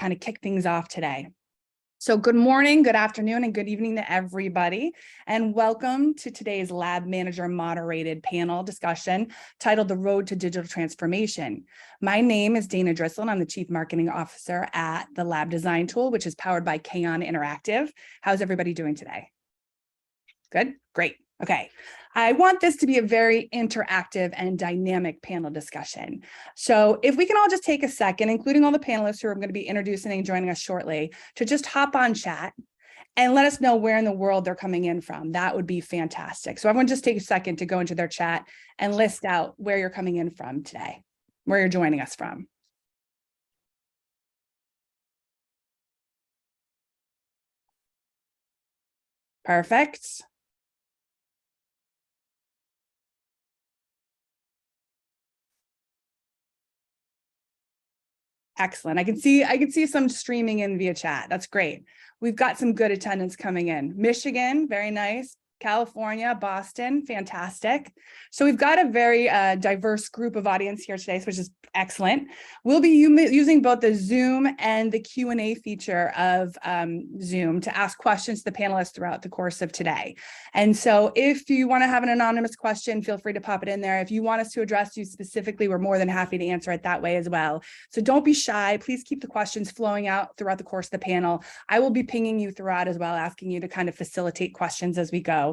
kind of kick things off today. So good morning, good afternoon, and good evening to everybody, and welcome to today's Lab Manager moderated panel discussion titled The Road to Digital Transformation. My name is Dana Driscoll, and I'm the Chief Marketing Officer at the Lab Design Tool, which is powered by Kaon Interactive. How's everybody doing today? Good, great. Okay, I want this to be a very interactive and dynamic panel discussion. So if we can all just take a second, including all the panelists who are going to be introducing and joining us shortly, to just hop on chat and let us know where in the world they're coming in from. That would be fantastic. So everyone just take a second to go into their chat and list out where you're coming in from today, where you're joining us from. Perfect. Excellent. I can see some streaming in via chat. That's great. We've got some good attendance coming in. Michigan, very nice. California, Boston, fantastic. So we've got a very diverse group of audience here today, which is excellent. We'll be using both the Zoom and the Q&A feature of Zoom to ask questions to the panelists throughout the course of today. And so if you want to have an anonymous question, feel free to pop it in there. If you want us to address you specifically, we're more than happy to answer it that way as well. So don't be shy. Please keep the questions flowing out throughout the course of the panel. I will be pinging you throughout as well, asking you to kind of facilitate questions as we go.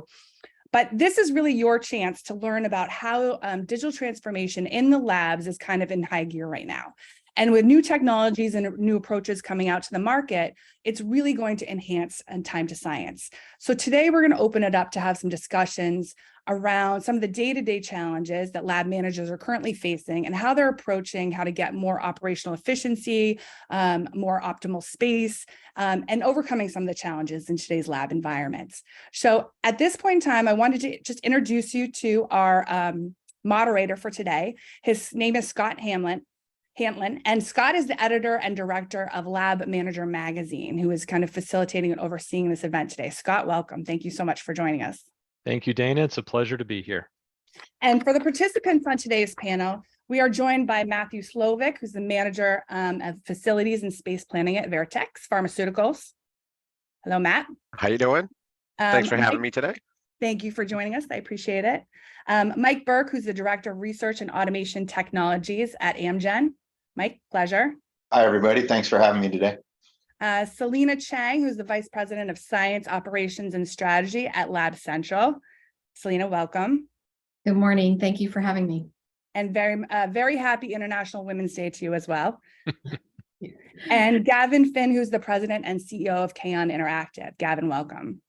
But this is really your chance to learn about how digital transformation in the labs is kind of in high gear right now. And with new technologies and new approaches coming out to the market, it's really going to enhance time to science. So today we're going to open it up to have some discussions around some of the day-to-day challenges that lab managers are currently facing and how they're approaching how to get more operational efficiency, more optimal space, and overcoming some of the challenges in today's lab environments. So at this point in time, I wanted to just introduce you to our moderator for today. His name is Scott Hanlon, and Scott is the editor and director of Lab Manager Magazine, who is kind of facilitating and overseeing this event today. Scott, welcome. Thank you so much for joining us. Thank you, Dana. It's a pleasure to be here. And for the participants on today's panel, we are joined by Matthew Slovic, who's the manager of facilities and space planning at Vertex Pharmaceuticals. Hello, Matt. How you doing? Thanks for having me today. Thank you for joining us. I appreciate it. Mike Burke, who's the director of research and automation technologies at Amgen. Mike, pleasure. Hi, everybody. Thanks for having me today. Selena Chang, who's the Vice President of Science, Operations, and Strategy at Lab Central. Selena, welcome. Good morning. Thank you for having me. And very happy International Women's Day to you as well. And Gavin Finn, who's the President and CEO of Kaon Interactive. Gavin, welcome.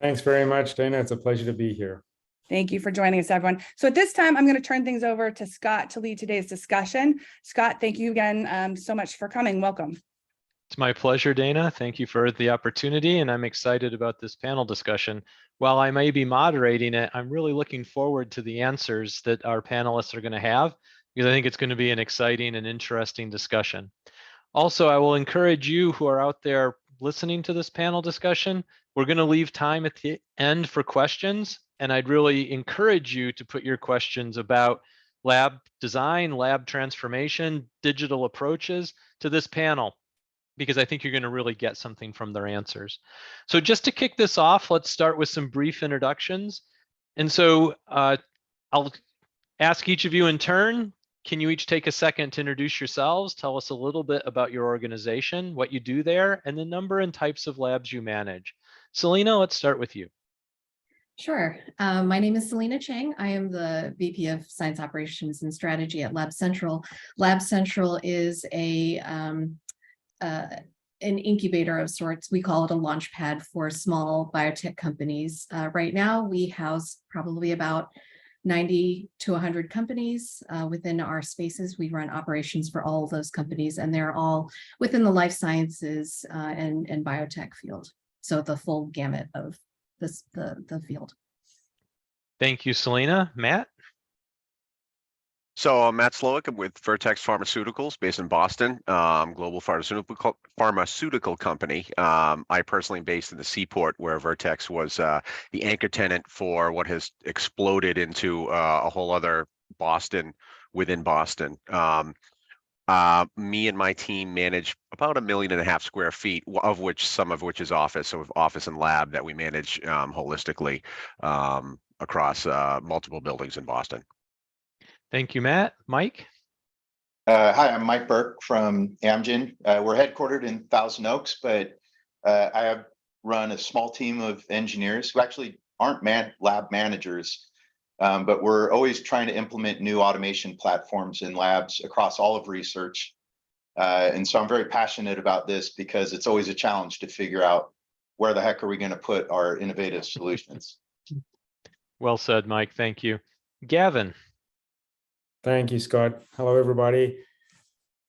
Thanks very much, Dana. It's a pleasure to be here. Thank you for joining us, everyone. So at this time, I'm going to turn things over to Scott to lead today's discussion. Scott, thank you again so much for coming. Welcome. It's my pleasure, Dana. Thank you for the opportunity, and I'm excited about this panel discussion. While I may be moderating it, I'm really looking forward to the answers that our panelists are going to have, because I think it's going to be an exciting and interesting discussion. Also, I will encourage you who are out there listening to this panel discussion, we're going to leave time at the end for questions, and I'd really encourage you to put your questions about lab design, lab transformation, digital approaches to this panel, because I think you're going to really get something from their answers. So just to kick this off, let's start with some brief introductions. And so I'll ask each of you in turn, can you each take a second to introduce yourselves, tell us a little bit about your organization, what you do there, and the number and types of labs you manage. Selena, let's start with you. Sure. My name is Selena Chang. I am the VP of Science Operations and Strategy at Lab Central. Lab Central is an incubator of sorts. We call it a launch pad for small biotech companies. Right now, we house probably about 90 to 100 companies within our spaces. We run operations for all of those companies, and they're all within the life sciences and biotech field. So the full gamut of the field. Thank you, Selena. Matt? So I'm Matt Slowick. I'm with Vertex Pharmaceuticals based in Boston, global pharmaceutical company. I personally am based in the Seaport, where Vertex was the anchor tenant for what has exploded into a whole other Boston within Boston. Me and my team manage about 1.5 million square feet, of which some of which is office, so office and lab that we manage holistically across multiple buildings in Boston. Thank you, Matt. Mike? Hi, I'm Mike Burke from Amgen. We're headquartered in Thousand Oaks, but I have run a small team of engineers who actually aren't lab managers, but we're always trying to implement new automation platforms in labs across all of research. And so I'm very passionate about this because it's always a challenge to figure out where the heck are we going to put our innovative solutions. Well said, Mike. Thank you. Gavin? Thank you, Scott. Hello, everybody.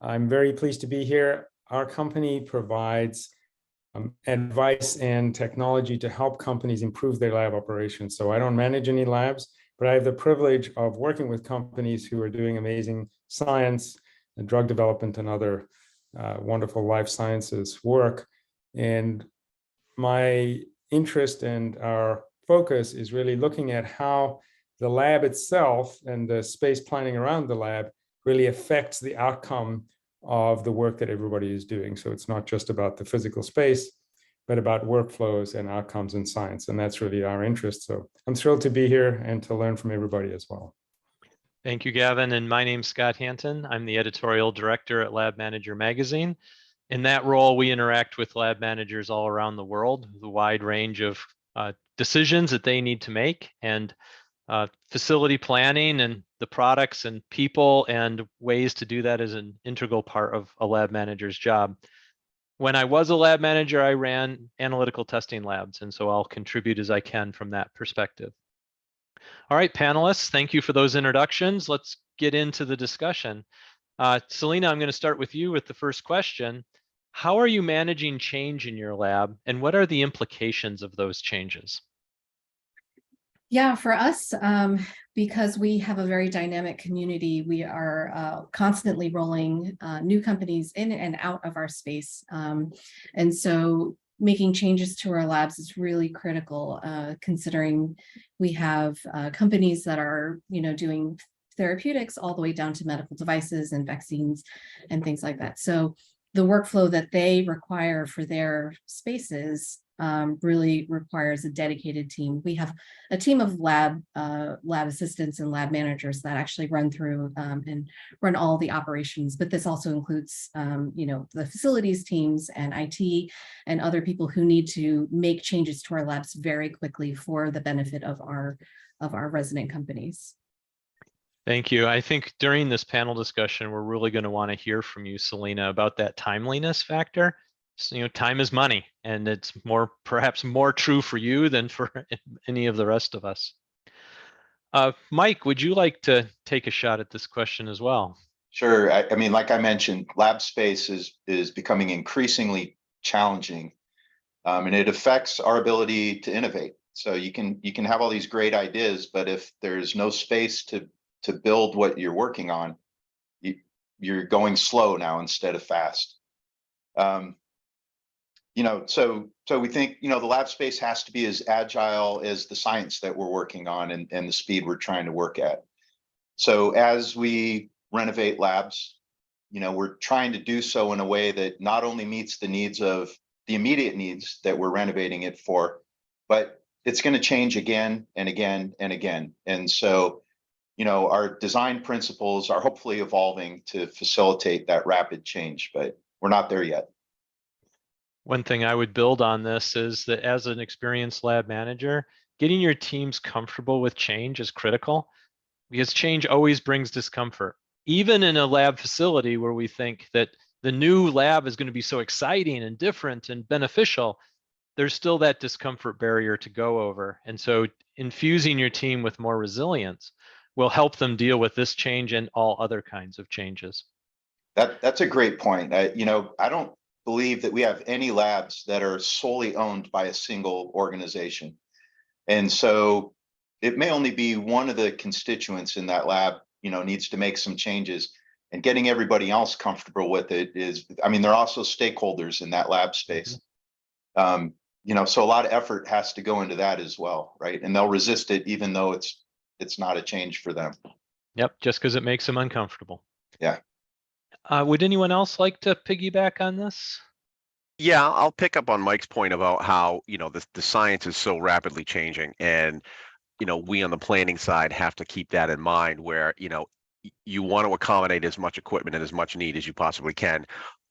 I'm very pleased to be here. Our company provides advice and technology to help companies improve their lab operations. So I don't manage any labs, but I have the privilege of working with companies who are doing amazing science and drug development and other wonderful life sciences work. And my interest and our focus is really looking at how the lab itself and the space planning around the lab really affects the outcome of the work that everybody is doing. So it's not just about the physical space, but about workflows and outcomes in science. And that's really our interest. So I'm thrilled to be here and to learn from everybody as well. Thank you, Gavin. And my name's Scott Hanton. I'm the editorial director at Lab Manager Magazine. In that role, we interact with lab managers all around the world, with a wide range of decisions that they need to make, and facility planning and the products and people and ways to do that is an integral part of a lab manager's job. When I was a lab manager, I ran analytical testing labs, and so I'll contribute as I can from that perspective. All right, panelists, thank you for those introductions. Let's get into the discussion. Selena, I'm going to start with you with the first question. How are you managing change in your lab, and what are the implications of those changes? Yeah, for us, because we have a very dynamic community, we are constantly rolling new companies in and out of our space. And so making changes to our labs is really critical, considering we have companies that are, doing therapeutics all the way down to medical devices and vaccines and things like that. So the workflow that they require for their spaces really requires a dedicated team. We have a team of lab assistants and lab managers that actually run through and run all the operations, but this also includes the facilities teams and IT and other people who need to make changes to our labs very quickly for the benefit of our resident companies. Thank you. I think during this panel discussion, we're really going to want to hear from you, Selena, about that timeliness factor. So, time is money, and it's perhaps more true for you than for any of the rest of us. Mike, would you like to take a shot at this question as well? Sure. I mean, like I mentioned, lab space is becoming increasingly challenging, and it affects our ability to innovate. So you can have all these great ideas, but if there's no space to build what you're working on, you're going slow now instead of fast. So we think, the lab space has to be as agile as the science that we're working on and the speed we're trying to work at. So as we renovate labs, we're trying to do so in a way that not only meets the needs of the immediate needs that we're renovating it for, but it's going to change again and again and again. And so, our design principles are hopefully evolving to facilitate that rapid change, but we're not there yet. One thing I would build on this is that as an experienced lab manager, getting your teams comfortable with change is critical, because change always brings discomfort. Even in a lab facility where we think that the new lab is going to be so exciting and different and beneficial, there's still that discomfort barrier to go over. And so infusing your team with more resilience will help them deal with this change and all other kinds of changes. That's a great point. I don't believe that we have any labs that are solely owned by a single organization. And so it may only be one of the constituents in that lab, needs to make some changes, and getting everybody else comfortable with it they're also stakeholders in that lab space. Mm-hmm. So a lot of effort has to go into that as well, right? And they'll resist it even though it's not a change for them. Yep, just because it makes them uncomfortable. Yeah. Would anyone else like to piggyback on this? Yeah, I'll pick up on Mike's point about how, the science is so rapidly changing, and, we on the planning side have to keep that in mind where, you want to accommodate as much equipment and as much need as you possibly can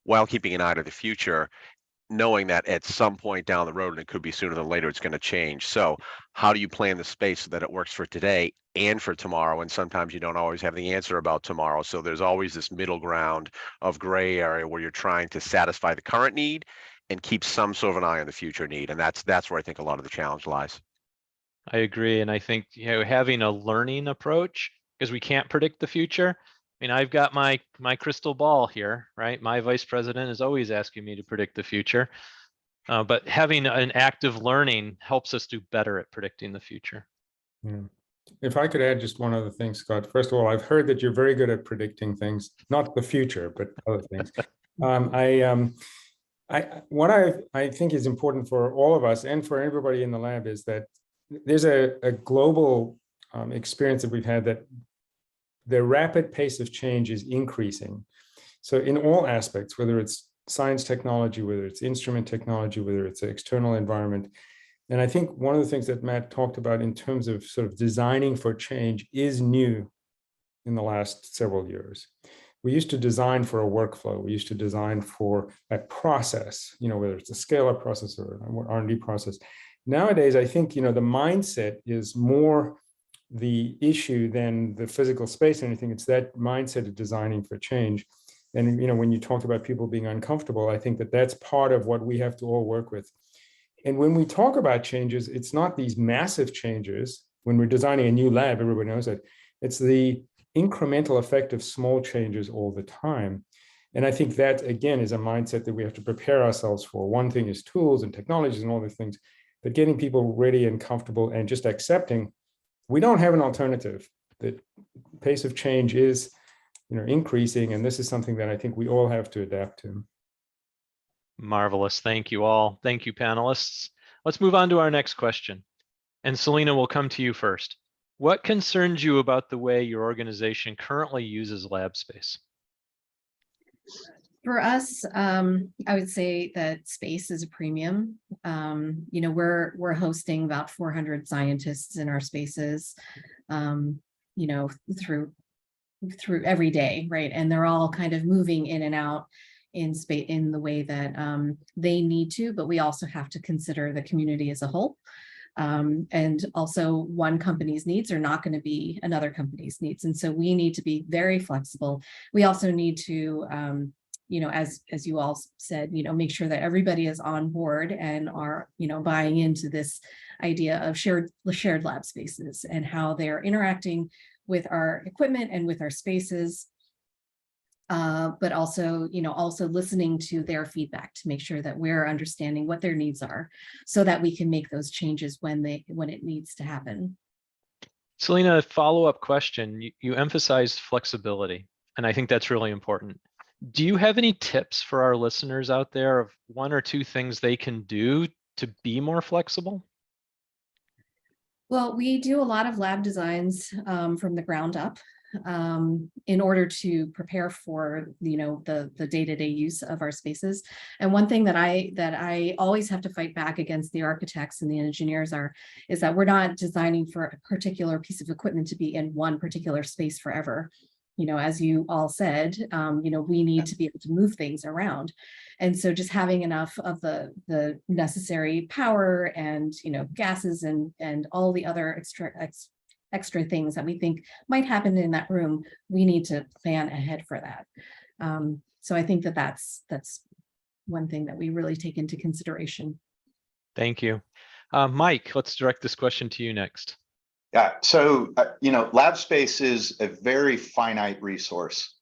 while keeping an eye to the future, knowing that at some point down the road, and it could be sooner than later, it's going to change. So how do you plan the space so that it works for today and for tomorrow? And sometimes you don't always have the answer about tomorrow. So there's always this middle ground of gray area where you're trying to satisfy the current need and keep some sort of an eye on the future need. And that's where I think a lot of the challenge lies. I agree. And I think, having a learning approach, because we can't predict the future. I mean, I've got my crystal ball here, right? My vice president is always asking me to predict the future. But having an active learning helps us do better at predicting the future. Yeah. If I could add just one other thing, Scott. First of all, I've heard that you're very good at predicting things, not the future, but other things. What I think is important for all of us and for everybody in the lab is that there's a global experience that we've had that the rapid pace of change is increasing. So in all aspects, whether it's science technology, whether it's instrument technology, whether it's the external environment. And I think one of the things that Matt talked about in terms of sort of designing for change is new in the last several years. We used to design for a workflow. We used to design for a process, whether it's a scale-up process or an R&D process. Nowadays, I think, the mindset is more the issue than the physical space or anything. It's that mindset of designing for change. And, when you talk about people being uncomfortable, I think that that's part of what we have to all work with. And when we talk about changes, it's not these massive changes. When we're designing a new lab, everybody knows that. It's the incremental effect of small changes all the time. And I think that, again, is a mindset that we have to prepare ourselves for. One thing is tools and technologies and all these things, but getting people ready and comfortable and just accepting we don't have an alternative. The pace of change is, increasing, and this is something that I think we all have to adapt to. Marvelous. Thank you all. Thank you, panelists. Let's move on to our next question. And Selena, will come to you first. What concerns you about the way your organization currently uses lab space? For us, I would say that space is a premium. We're hosting about 400 scientists in our spaces, through every day, right? And they're all kind of moving in and out in space in the way that they need to, but we also have to consider the community as a whole. And also one company's needs are not going to be another company's needs. And so we need to be very flexible. We also need to, as you all said, make sure that everybody is on board and are, buying into this idea of shared lab spaces and how they're interacting with our equipment and with our spaces. But also, also listening to their feedback to make sure that we're understanding what their needs are so that we can make those changes when it needs to happen. Selena, a follow-up question. You emphasized flexibility, and I think that's really important. Do you have any tips for our listeners out there of one or two things they can do to be more flexible? Well, we do a lot of lab designs from the ground up. In order to prepare for the day-to-day use of our spaces. And one thing that I always have to fight back against the architects and the engineers is that we're not designing for a particular piece of equipment to be in one particular space forever. As you all said, we need to be able to move things around. And so just having enough of the necessary power and gases and all the other extra things that we think might happen in that room, we need to plan ahead for that. So I think that's one thing that we really take into consideration. Thank you. Mike, let's direct this question to you next. Yeah, so, lab space is a very finite resource.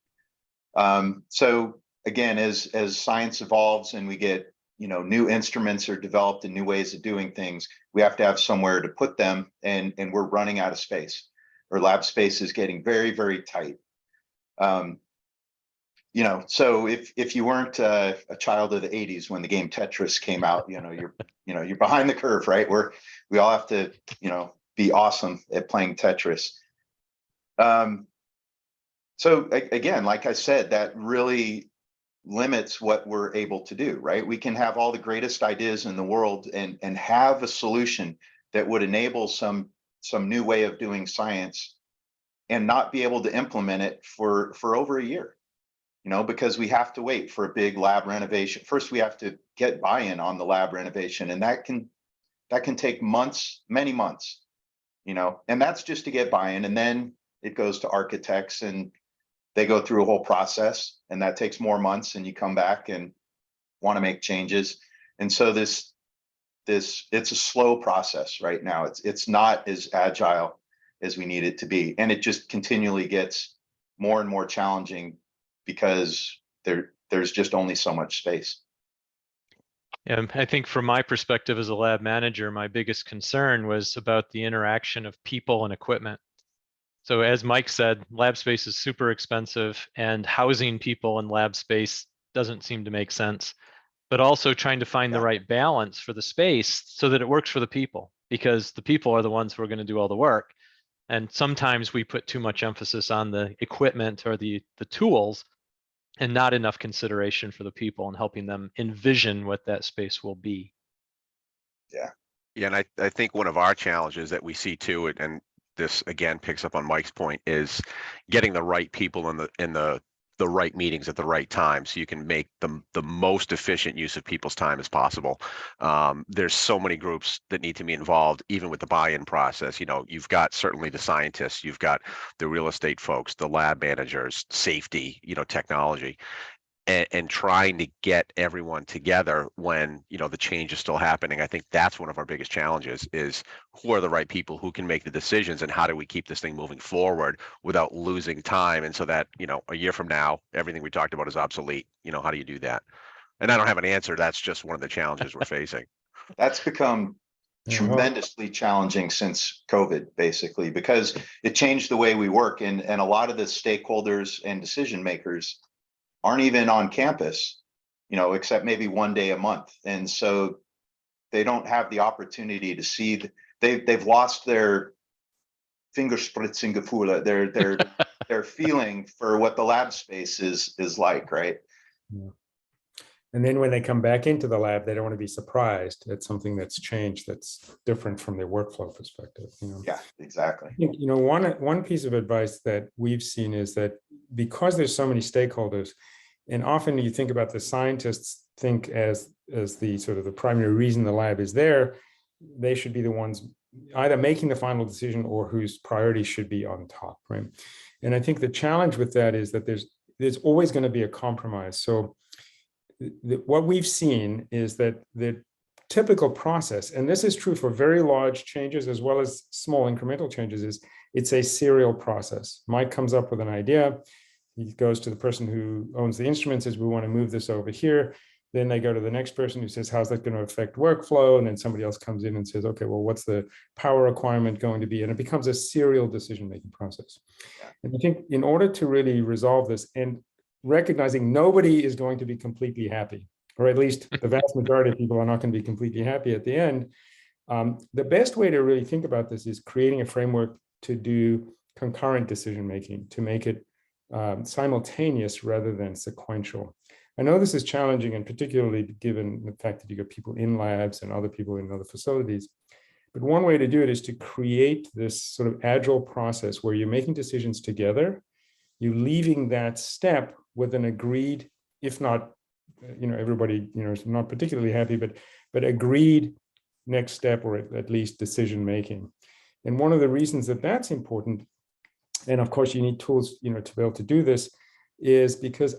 So again, as science evolves and we get, new instruments are developed and new ways of doing things, we have to have somewhere to put them, and we're running out of space. Our lab space is getting very, very tight. So if you weren't a child of the 80s when the game Tetris came out, you're behind the curve, right? We all have to, be awesome at playing Tetris. So again, like I said, that really limits what we're able to do, right? We can have all the greatest ideas in the world and have a solution that would enable some new way of doing science and not be able to implement it for over a year, because we have to wait for a big lab renovation. First, we have to get buy-in on the lab renovation, and that can take months, many months, and that's just to get buy-in. And then it goes to architects and they go through a whole process, and that takes more months, and you come back and want to make changes. And so this it's a slow process right now. It's not as agile as we need it to be. And it just continually gets more and more challenging because there's just only so much space. And I think from my perspective as a lab manager, my biggest concern was about the interaction of people and equipment. So as Mike said, lab space is super expensive, and housing people in lab space doesn't seem to make sense, but also trying to find the right balance for the space so that it works for the people, because the people are the ones who are going to do all the work. And sometimes we put too much emphasis on the equipment or the tools and not enough consideration for the people and helping them envision what that space will be. Yeah, and I think one of our challenges that we see too, and this again picks up on Mike's point, is getting the right people in the right meetings at the right time, so you can make the most efficient use of people's time as possible. There's so many groups that need to be involved, even with the buy-in process. You've got certainly the scientists, you've got the real estate folks, the lab managers, safety, technology. And trying to get everyone together when the change is still happening. I think that's one of our biggest challenges, is who are the right people who can make the decisions, and how do we keep this thing moving forward without losing time, and so that a year from now everything we talked about is obsolete. How do you do that? And I don't have an answer. That's just one of the challenges we're facing. That's become Yeah, well, tremendously challenging since COVID, basically, because it changed the way we work, and a lot of the stakeholders and decision makers aren't even on campus, except maybe one day a month. And so they don't have the opportunity to see, they've lost their Fingerspritzengefühle, their feeling for what the lab space is like, right? yeah. And then when they come back into the lab, they don't want to be surprised at something that's changed, that's different from their workflow perspective. Yeah, exactly. I think, one piece of advice that we've seen is that because there's so many stakeholders, and often you think about the scientists think as the sort of the primary reason the lab is there, they should be the ones either making the final decision or whose priorities should be on top, right? And I think the challenge with that is that there's always going to be a compromise. So what we've seen is that the typical process, and this is true for very large changes as well as small incremental changes, is it's a serial process. Mike comes up with an idea. He goes to the person who owns the instrument, says, we want to move this over here. Then they go to the next person who says, how's that going to affect workflow? And then somebody else comes in and says, okay, well, what's the power requirement going to be? And it becomes a serial decision-making process. And I think in order to really resolve this, and recognizing nobody is going to be completely happy, or at least the vast majority of people are not going to be completely happy at the end, the best way to really think about this is creating a framework to do concurrent decision-making, to make it simultaneous rather than sequential. I know this is challenging, and particularly given the fact that you got people in labs and other people in other facilities. But one way to do it is to create this sort of agile process where you're making decisions together, you're leaving that step with an agreed, if not, everybody, is not particularly happy, but agreed next step, or at least decision making. And one of the reasons that that's important, and of course you need tools, to be able to do this, is because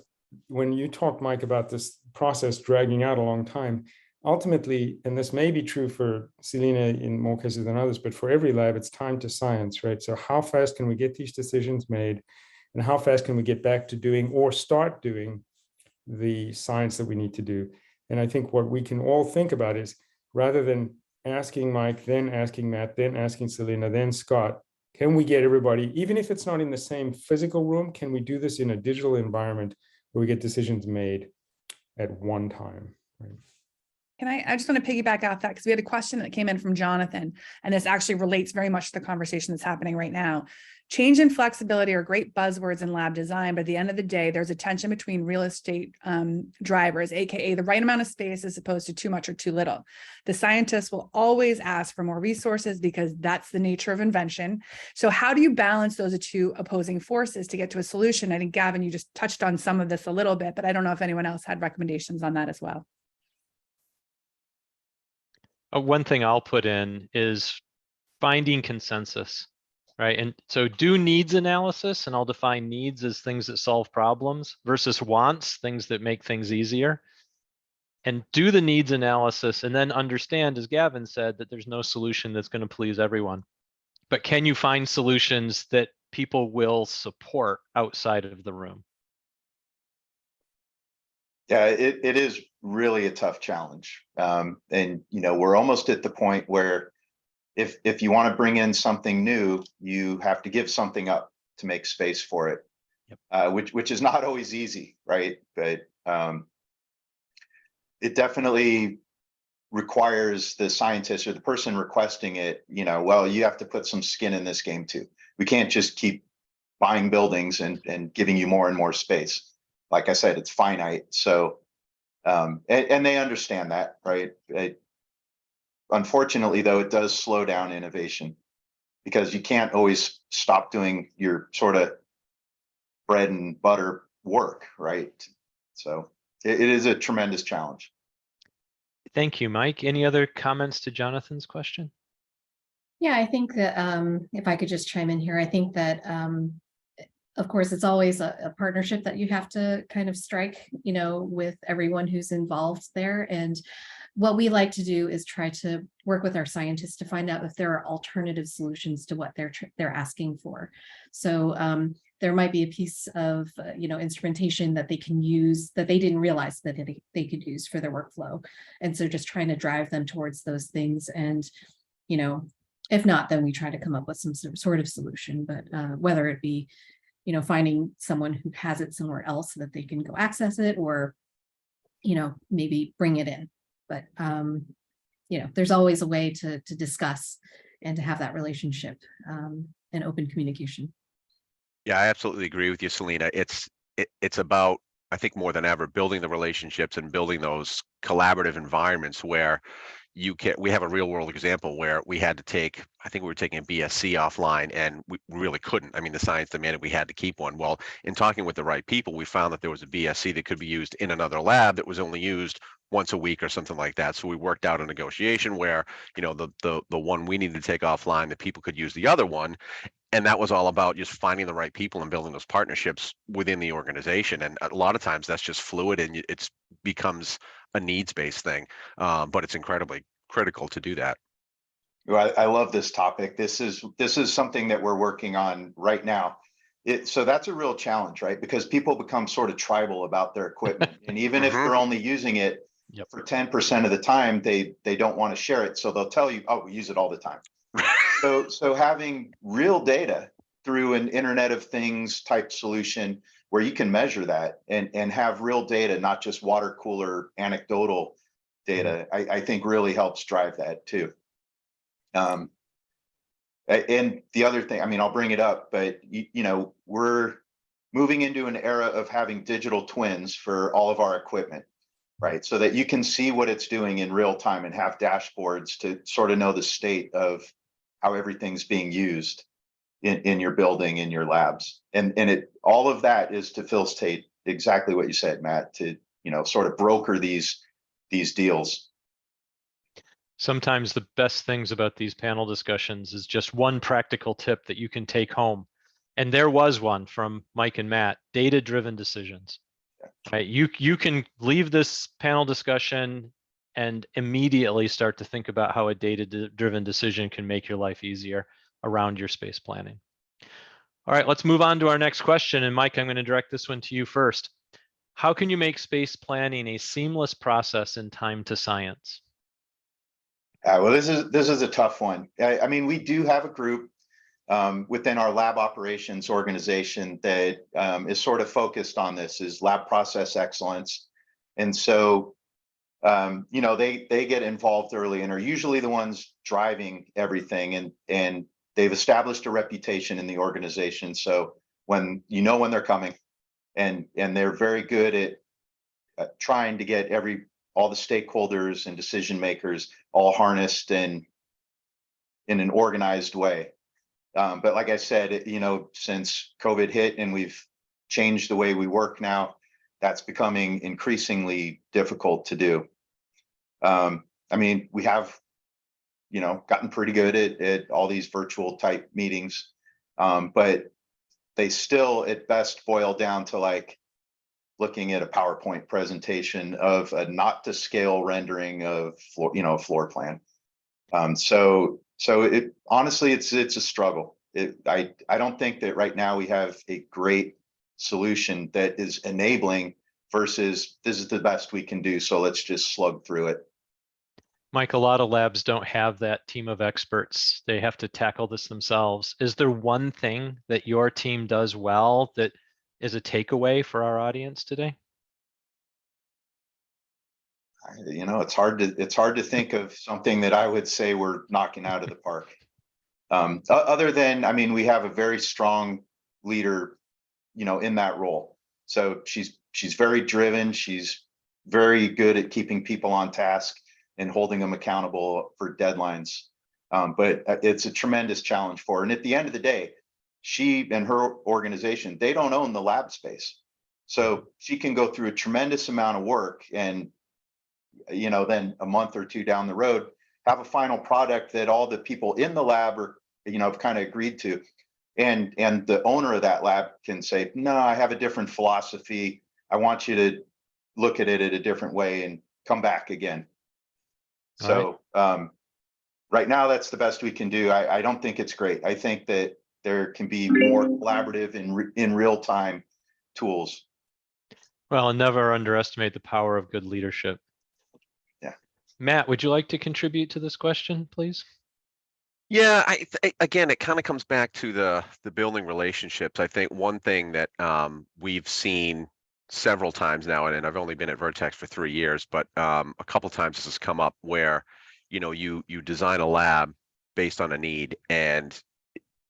when you talk, Mike, about this process dragging out a long time, ultimately, and this may be true for Selena in more cases than others, but for every lab, it's time to science, right? So how fast can we get these decisions made, and how fast can we get back to doing or start doing the science that we need to do? And I think what we can all think about is, rather than asking Mike, then asking Matt, then asking Selena, then Scott, can we get everybody, even if it's not in the same physical room, can we do this in a digital environment where we get decisions made at one time? Right? I just want to piggyback off that because we had a question that came in from Jonathan, and this actually relates very much to the conversation that's happening right now. Change and flexibility are great buzzwords in lab design, but at the end of the day, there's a tension between real estate drivers, AKA the right amount of space as opposed to too much or too little. The scientists will always ask for more resources because that's the nature of invention. So how do you balance those two opposing forces to get to a solution? I think, Gavin, you just touched on some of this a little bit, but I don't know if anyone else had recommendations on that as well. One thing I'll put in is finding consensus, right? And so do needs analysis, and I'll define needs as things that solve problems versus wants, things that make things easier. And do the needs analysis and then understand, as Gavin said, that there's no solution that's going to please everyone. But can you find solutions that people will support outside of the room? Yeah, it is really a tough challenge. And, you know, we're almost at the point where if you want to bring in something new, you have to give something up to make space for it, which is not always easy, right? But it definitely requires the scientist or the person requesting it, you know, well, you have to put some skin in this game too. We can't just keep buying buildings and giving you more and more space. Like I said, it's finite. So, and they understand that, right? Unfortunately, though, it does slow down innovation because you can't always stop doing your sort of bread and butter work, right? So it is a tremendous challenge. Thank you, Mike. Any other comments to Jonathan's question? Yeah, I think that if I could just chime in here, I think that of course, it's always a partnership that you have to kind of strike, you know, with everyone who's involved there. And what we like to do is try to work with our scientists to find out if there are alternative solutions to what they're asking for. So there might be a piece of, you know, instrumentation that they can use that they didn't realize that they could use for their workflow. And so just trying to drive them towards those things. And, you know, if not, then we try to come up with some sort of solution, but whether it be, you know, finding someone who has it somewhere else so that they can go access it, or, you know, maybe bring it in. But, you know, there's always a way to discuss and to have that relationship and open communication. Yeah, I absolutely agree with you, Selena. It's about, I think more than ever, building the relationships and building those collaborative environments where we have a real world example where we had to take, I think we were taking a BSc offline and we really couldn't. I mean, the science demanded we had to keep one. Well, in talking with the right people, we found that there was a BSc that could be used in another lab that was only used once a week or something like that. So we worked out a negotiation where, you know, the one we needed to take offline, that people could use the other one. And that was all about just finding the right people and building those partnerships within the organization. And a lot of times that's just fluid and it becomes a needs-based thing, but it's incredibly critical to do that. Well, I love this topic. This is something that we're working on right now. So that's a real challenge, right? Because people become sort of tribal about their equipment, and even if they're only using it for 10% of the time, they don't want to share it. So they'll tell you, "Oh, we use it all the time." So having real data through an Internet of Things type solution where you can measure that and have real data, not just water cooler anecdotal data, I think really helps drive that too. And the other thing, I mean, I'll bring it up, but you know, we're moving into an era of having digital twins for all of our equipment, right? So that you can see what it's doing in real time and have dashboards to sort of know the state of how everything's being used in your building, in your labs. And all of that is to facilitate exactly what you said, Matt, to, you know, sort of broker these deals. Sometimes the best things about these panel discussions is just one practical tip that you can take home. And there was one from Mike and Matt: data-driven decisions. Right? You can leave this panel discussion and immediately start to think about how a data-driven decision can make your life easier around your space planning. All right, let's move on to our next question. And Mike, I'm going to direct this one to you first. How can you make space planning a seamless process in time to science? Well, this is a tough one. I mean, we do have a group within our lab operations organization that is sort of focused on this, is lab process excellence. And so you know, they get involved early and are usually the ones driving everything, and they've established a reputation in the organization. So when when they're coming, and they're very good at trying to get all the stakeholders and decision makers all harnessed and in an organized way. But like I said, since COVID hit and we've changed the way we work now, that's becoming increasingly difficult to do. I mean, we have, gotten pretty good at all these virtual type meetings, but they still at best boil down to like looking at a PowerPoint presentation of a not to scale rendering of floor plan. So it honestly, it's a struggle. I don't think that right now we have a great solution that is enabling versus this is the best we can do. So let's just slug through it. Mike, a lot of labs don't have that team of experts. They have to tackle this themselves. Is there one thing that your team does well that is a takeaway for our audience today? It's hard to think of something that I would say we're knocking out of the park. Other than, I mean, we have a very strong leader, in that role. So she's very driven. She's very good at keeping people on task and holding them accountable for deadlines. But it's a tremendous challenge for her. And at the end of the day, she and her organization, they don't own the lab space. So she can go through a tremendous amount of work and, then a month or two down the road, have a final product that all the people in the lab are, have kind of agreed to. And the owner of that lab can say, no, I have a different philosophy. I want you to look at it in a different way and come back again. So right now, that's the best we can do. I don't think it's great. I think that there can be more collaborative in real time tools. Well, and never underestimate the power of good leadership. Yeah. Matt, would you like to contribute to this question, please? Yeah, again, it kind of comes back to the building relationships. I think one thing that we've seen several times now, and I've only been at Vertex for 3 years, but a couple times this has come up where, you design a lab based on a need, and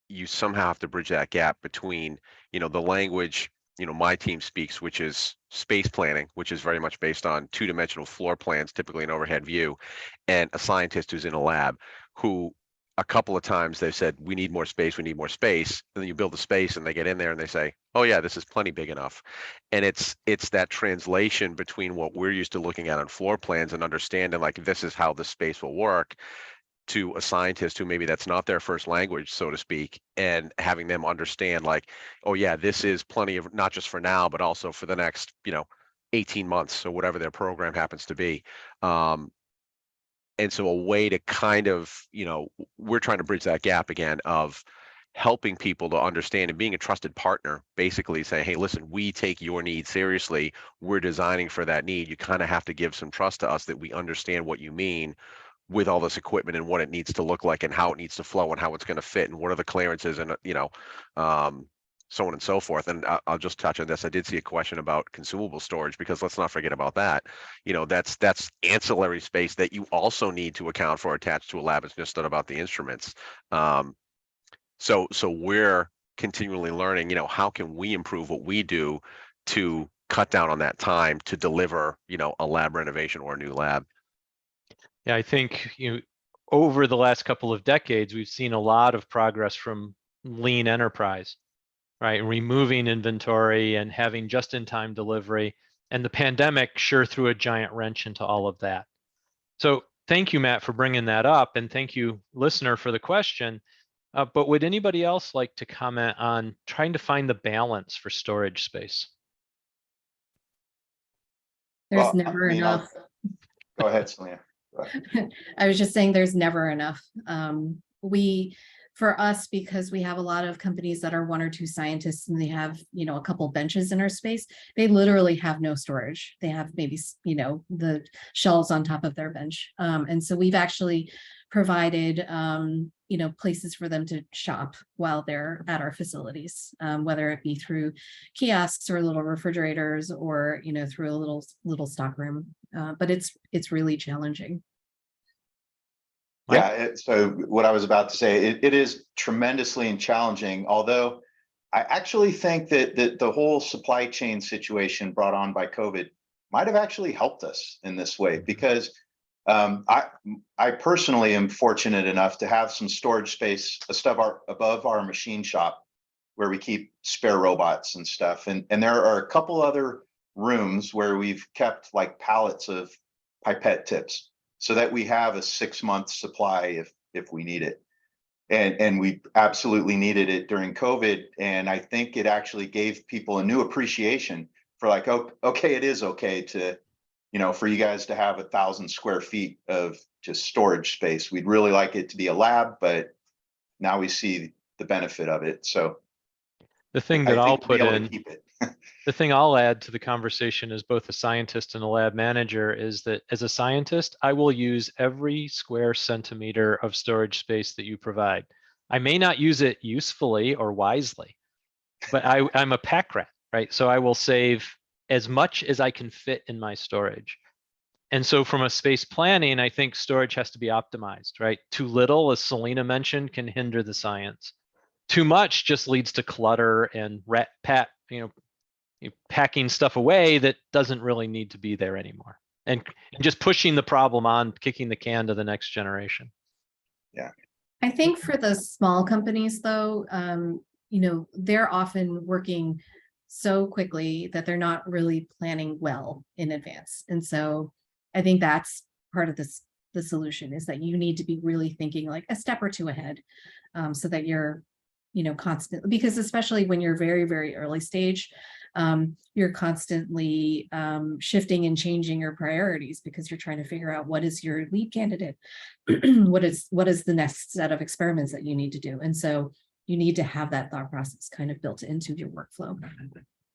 you somehow have to bridge that gap between, the language, my team speaks, which is space planning, which is very much based on two-dimensional floor plans, typically an overhead view, and a scientist who's in a lab who a couple of times they've said, we need more space, we need more space. And then you build the space and they get in there and they say, oh yeah, this is plenty big enough. And it's that translation between what we're used to looking at on floor plans and understanding like this is how the space will work to a scientist who maybe that's not their first language, so to speak, and having them understand like, oh yeah, this is plenty of, not just for now, but also for the next, 18 months or whatever their program happens to be. And so a way to kind of, we're trying to bridge that gap again of helping people to understand and being a trusted partner, basically saying, hey, listen, we take your need seriously. We're designing for that need. You kind of have to give some trust to us that we understand what you mean with all this equipment and what it needs to look like and how it needs to flow and how it's going to fit and what are the clearances and, so on and so forth. And I'll just touch on this. I did see a question about consumable storage, because let's not forget about that. That's ancillary space that you also need to account for attached to a lab. It's just not about the instruments. So we're continually learning, how can we improve what we do to cut down on that time to deliver, a lab renovation or a new lab. Yeah, I think over the last couple of decades, we've seen a lot of progress from lean enterprise. Right, removing inventory and having just-in-time delivery, and the pandemic sure threw a giant wrench into all of that. So thank you, Matt, for bringing that up, and thank you, listener, for the question. But would anybody else like to comment on trying to find the balance for storage space? There's never enough. Go ahead, Selena. I was just saying there's never enough. for us, because we have a lot of companies that are 1 or 2 scientists and they have, a couple benches in our space, they literally have no storage. They have maybe, the shelves on top of their bench. And so we've actually provided, places for them to shop while they're at our facilities, whether it be through kiosks or little refrigerators or, through a little stock room. But it's really challenging. Mike? Yeah, so what I was about to say, it is tremendously challenging, although I actually think that the whole supply chain situation brought on by COVID might have actually helped us in this way, because I personally am fortunate enough to have some storage space above our machine shop where we keep spare robots and stuff. And there are a couple other rooms where we've kept like pallets of pipette tips so that we have a 6-month supply if we need it. And we absolutely needed it during COVID. And I think it actually gave people a new appreciation for like, oh, okay, it is okay to, for you guys to have 1,000 square feet of just storage space. We'd really like it to be a lab, but now we see the benefit of it. So The thing I that I'll think we'll put be able in, to keep it. the thing I'll add to the conversation as both a scientist and a lab manager is that as a scientist, I will use every square centimeter of storage space that you provide. I may not use it usefully or wisely, but I'm a pack rat, right? So I will save as much as I can fit in my storage. And so from a space planning, I think storage has to be optimized, right? Too little, as Selena mentioned, can hinder the science. Too much just leads to clutter and packing stuff away that doesn't really need to be there anymore. And just pushing the problem on, kicking the can to the next generation. Yeah. I think for the small companies though, they're often working so quickly that they're not really planning well in advance. And so I think that's part of the solution, is that you need to be really thinking like a step or two ahead, so that you're, constant, because especially when you're very, very early stage, you're constantly shifting and changing your priorities because you're trying to figure out what is your lead candidate, what is the next set of experiments that you need to do. And so you need to have that thought process kind of built into your workflow.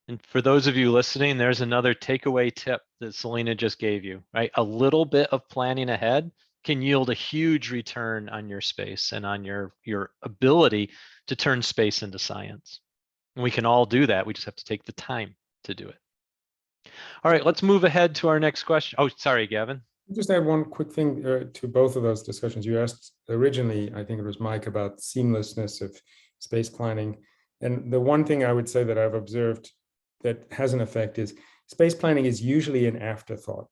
And for those of you listening, there's another takeaway tip that Selena just gave you, right? A little bit of planning ahead can yield a huge return on your space and on your ability to turn space into science. And we can all do that. We just have to take the time to do it. All right, let's move ahead to our next question. Oh, sorry, Gavin. Just add one quick thing to both of those discussions. You asked originally, I think it was Mike, about seamlessness of space planning. And the one thing I would say that I've observed that has an effect is space planning is usually an afterthought.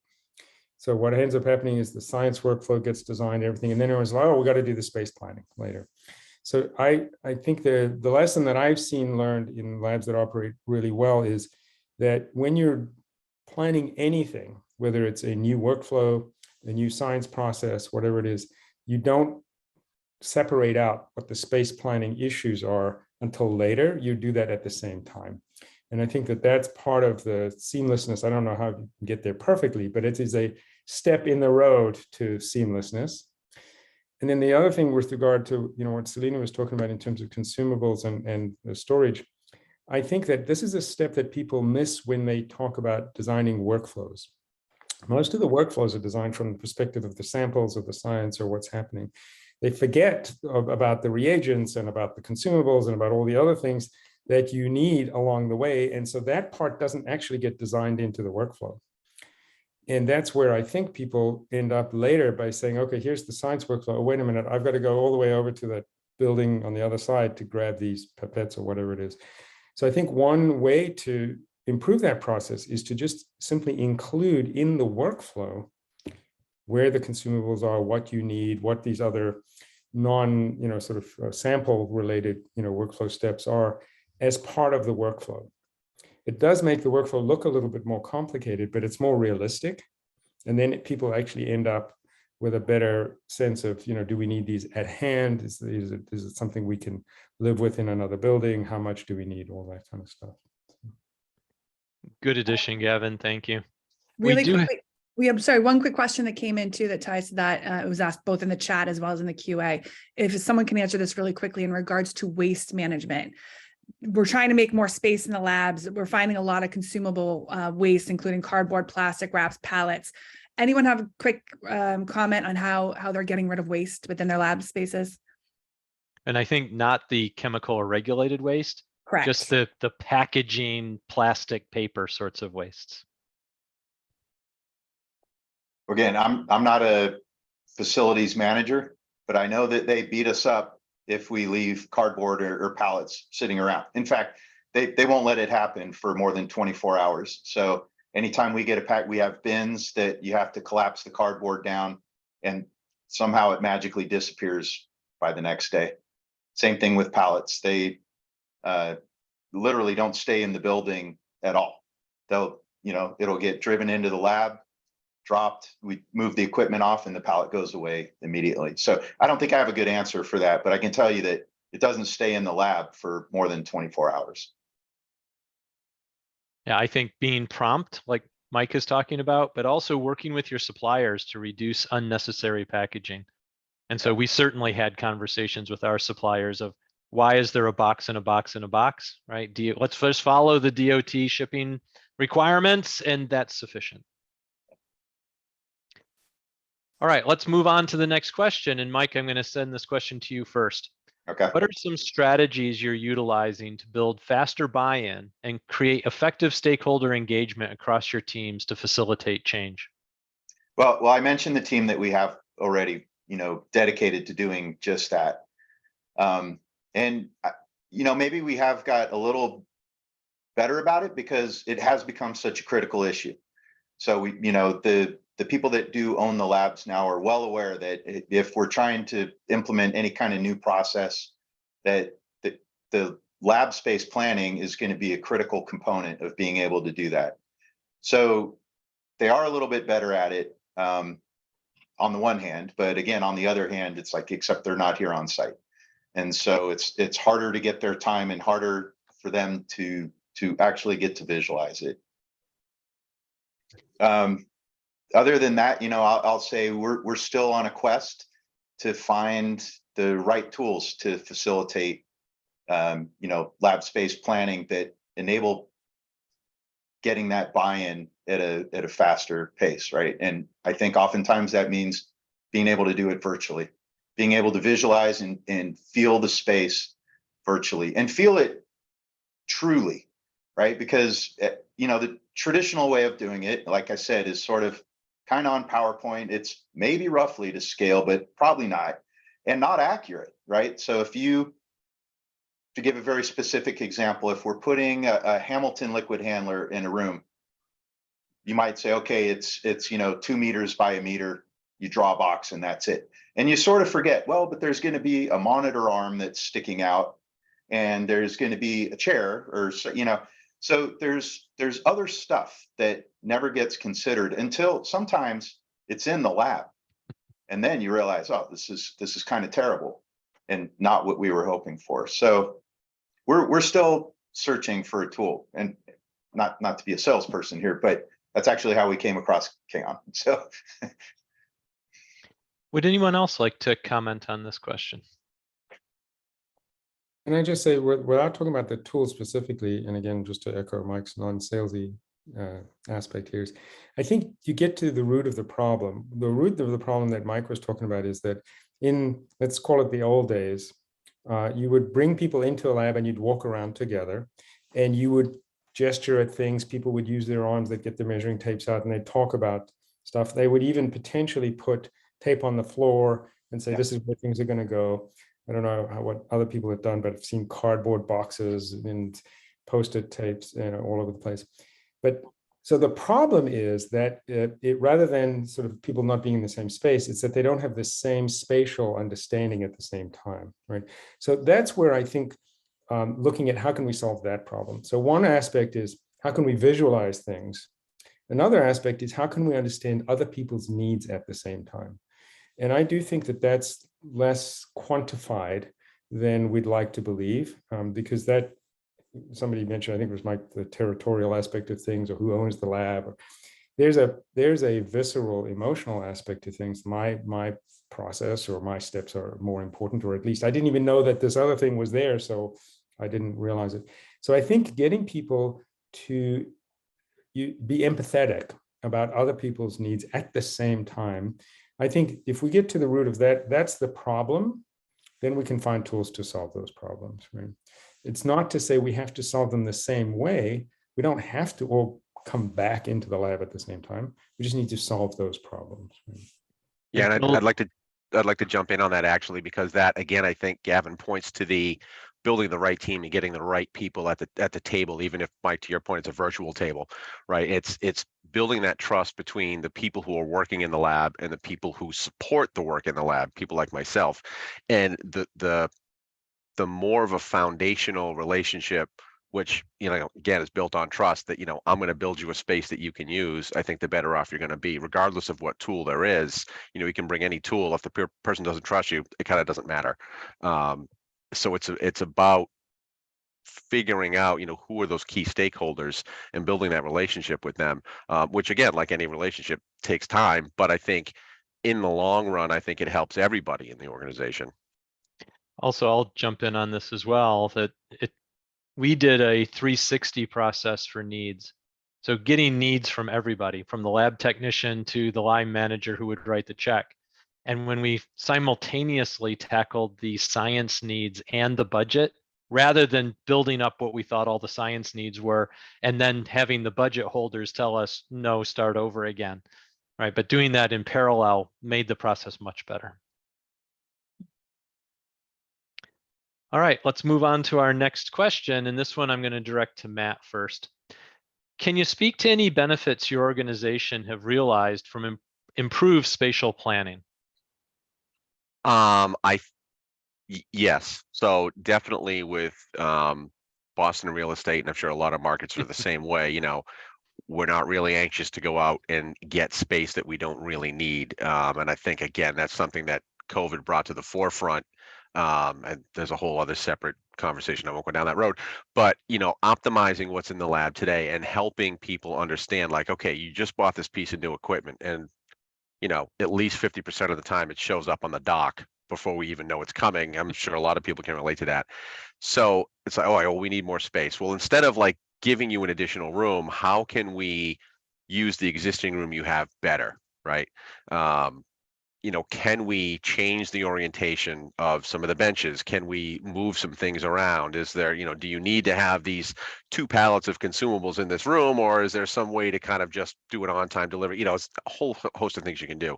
So what ends up happening is the science workflow gets designed, everything, and then everyone's like, oh, we got to do the space planning later. So I think the lesson that I've seen learned in labs that operate really well is that when you're planning anything, whether it's a new workflow, a new science process, whatever it is, you don't separate out what the space planning issues are until later. You do that at the same time. And I think that that's part of the seamlessness. I don't know how you can get there perfectly, but it is a step in the road to seamlessness. And then the other thing with regard to, what Selena was talking about in terms of consumables and storage, I think that this is a step that people miss when they talk about designing workflows. Most of the workflows are designed from the perspective of the samples of the science or what's happening. They forget about the reagents and about the consumables and about all the other things that you need along the way. And so that part doesn't actually get designed into the workflow. And that's where I think people end up later by saying, okay, here's the science workflow. Oh, wait a minute, I've got to go all the way over to that building on the other side to grab these pipettes or whatever it is. So I think one way to improve that process is to just simply include in the workflow where the consumables are, what you need, what these other sample related, workflow steps are as part of the workflow. It does make the workflow look a little bit more complicated, but it's more realistic. And then people actually end up with a better sense of, do we need these at hand? Is it something we can live with in another building? How much do we need? All that kind of stuff. Good addition, Gavin. Thank you. Really do- quickly, We have, sorry, one quick question that came in too that ties to that. It was asked both in the chat as well as in the QA. If someone can answer this really quickly in regards to waste management. We're trying to make more space in the labs. We're finding a lot of consumable waste, including cardboard, plastic wraps, pallets. Anyone have a quick comment on how they're getting rid of waste within their lab spaces? And I think not the chemical or regulated waste, Correct. just the packaging, plastic, paper sorts of wastes. Again, I'm not a facilities manager, but I know that they beat us up if we leave cardboard or pallets sitting around. In fact, they won't let it happen for more than 24 hours. So anytime we get a pack, we have bins that you have to collapse the cardboard down and somehow it magically disappears by the next day. Same thing with pallets. They literally don't stay in the building at all. They'll, it'll get driven into the lab, dropped, we move the equipment off and the pallet goes away immediately. So I don't think I have a good answer for that, but I can tell you that it doesn't stay in the lab for more than 24 hours. Yeah, I think being prompt, like Mike is talking about, but also working with your suppliers to reduce unnecessary packaging. And so we certainly had conversations with our suppliers of why is there a box in a box in a box, right? Let's first follow the DOT shipping requirements and that's sufficient. All right, let's move on to the next question. And Mike, I'm going to send this question to you first. Okay. What are some strategies you're utilizing to build faster buy-in and create effective stakeholder engagement across your teams to facilitate change? Well, I mentioned the team that we have already, dedicated to doing just that. Maybe we have got a little better about it because it has become such a critical issue. So the people that do own the labs now are well aware that if we're trying to implement any kind of new process, that the lab space planning is going to be a critical component of being able to do that. So they are a little bit better at it on the one hand, but again, on the other hand, it's like, except they're not here on site. And so it's harder to get their time and harder for them to actually get to visualize it. Other than that, I'll say we're still on a quest to find the right tools to facilitate, lab space planning that enable getting that buy-in at a faster pace, right? And I think oftentimes that means being able to do it virtually, being able to visualize and feel the space virtually and feel it truly, right? Because the traditional way of doing it, like I said, is sort of kind of on PowerPoint. It's maybe roughly to scale, but probably not, and not accurate, right? So to give a very specific example, if we're putting a Hamilton liquid handler in a room, you might say, okay, it's 2 meters by a meter, you draw a box and that's it. And you sort of forget, well, but there's going to be a monitor arm that's sticking out and there's going to be a chair or, so there's other stuff that never gets considered until sometimes it's in the lab. And then you realize, oh, this is kind of terrible and not what we were hoping for. So we're still searching for a tool, and not to be a salesperson here, but that's actually how we came across Kaon. So would anyone else like to comment on this question? Can I just say, without talking about the tool specifically, and again, just to echo Mike's non-salesy aspect here, is I think you get to the root of the problem. The root of the problem that Mike was talking about is that in, let's call it the old days, you would bring people into a lab and you'd walk around together and you would gesture at things. People would use their arms, they'd get the measuring tapes out and they'd talk about stuff. They would even potentially put tape on the floor and say, this is where things are going to go. I don't know what other people have done, but I've seen cardboard boxes and Post-it tapes, all over the place. But so the problem is that it rather than sort of people not being in the same space, it's that they don't have the same spatial understanding at the same time, right? So that's where I think looking at how can we solve that problem. So one aspect is how can we visualize things? Another aspect is how can we understand other people's needs at the same time? And I do think that that's less quantified than we'd like to believe, because that somebody mentioned, I think it was Mike, the territorial aspect of things or who owns the lab. there's a visceral emotional aspect to things. My process or my steps are more important, or at least I didn't even know that this other thing was there, so I didn't realize it. So I think getting people to be empathetic about other people's needs at the same time, I think if we get to the root of that, that's the problem, then we can find tools to solve those problems, right? It's not to say we have to solve them the same way. We don't have to all come back into the lab at the same time. We just need to solve those problems, right? Yeah, and Bill- I'd like to jump in on that actually, because that, again, I think Gavin points to the building the right team and getting the right people at the table, even if, Mike, to your point, it's a virtual table, right? It's building that trust between the people who are working in the lab and the people who support the work in the lab, people like myself. And the more of a foundational relationship, which, again, is built on trust, that, I'm going to build you a space that you can use, I think the better off you're going to be, regardless of what tool there is. You can bring any tool. If the person doesn't trust you, it kind of doesn't matter. So it's about figuring out, who are those key stakeholders and building that relationship with them, which, again, like any relationship, takes time. But I think in the long run, I think it helps everybody in the organization. Also, I'll jump in on this as well, that we did a 360 process for needs. So getting needs from everybody, from the lab technician to the line manager who would write the check. And when we simultaneously tackled the science needs and the budget, rather than building up what we thought all the science needs were, and then having the budget holders tell us, no, start over again, right? But doing that in parallel made the process much better. All right, let's move on to our next question. And this one I'm going to direct to Matt first. Can you speak to any benefits your organization have realized from improved spatial planning? Yes. So definitely with Boston real estate, and I'm sure a lot of markets are the same way, we're not really anxious to go out and get space that we don't really need. And I think, again, that's something that COVID brought to the forefront. And there's a whole other separate conversation. I won't go down that road, but, optimizing what's in the lab today and helping people understand, like, okay, you just bought this piece of new equipment, and, at least 50% of the time it shows up on the dock before we even know it's coming. I'm sure a lot of people can relate to that. So it's like, oh, we need more space. Well, instead of like giving you an additional room, how can we use the existing room you have better, right? Can we change the orientation of some of the benches? Can we move some things around? Is there, do you need to have these 2 pallets of consumables in this room, or is there some way to kind of just do an on-time delivery? It's a whole host of things you can do.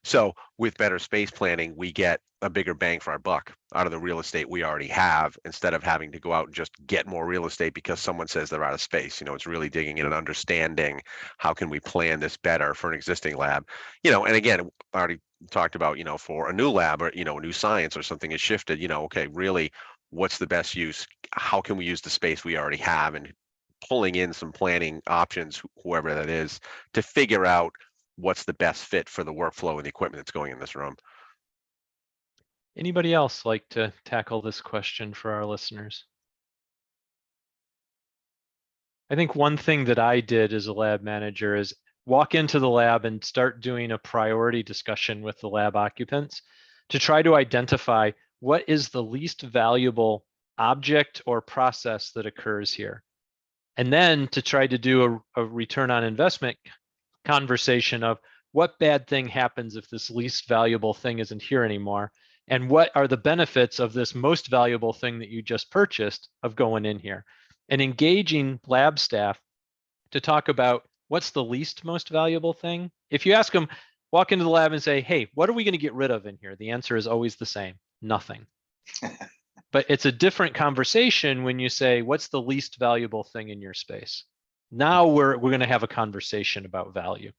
So with better space planning, we get a bigger bang for our buck out of the real estate we already have, instead of having to go out and just get more real estate because someone says they're out of space. It's really digging in and understanding how can we plan this better for an existing lab. And again, I already talked about, for a new lab, or, new science or something has shifted, okay, really, what's the best use? How can we use the space we already have, and pulling in some planning options, whoever that is, to figure out what's the best fit for the workflow and the equipment that's going in this room. Anybody else like to tackle this question for our listeners? I think one thing that I did as a lab manager is walk into the lab and start doing a priority discussion with the lab occupants to try to identify what is the least valuable object or process that occurs here. And then to try to do a return on investment conversation of what bad thing happens if this least valuable thing isn't here anymore, and what are the benefits of this most valuable thing that you just purchased of going in here, and engaging lab staff to talk about what's the least most valuable thing. If you ask them, walk into the lab and say, hey, what are we going to get rid of in here? The answer is always the same, nothing. But it's a different conversation when you say, what's the least valuable thing in your space? Now we're going to have a conversation about value.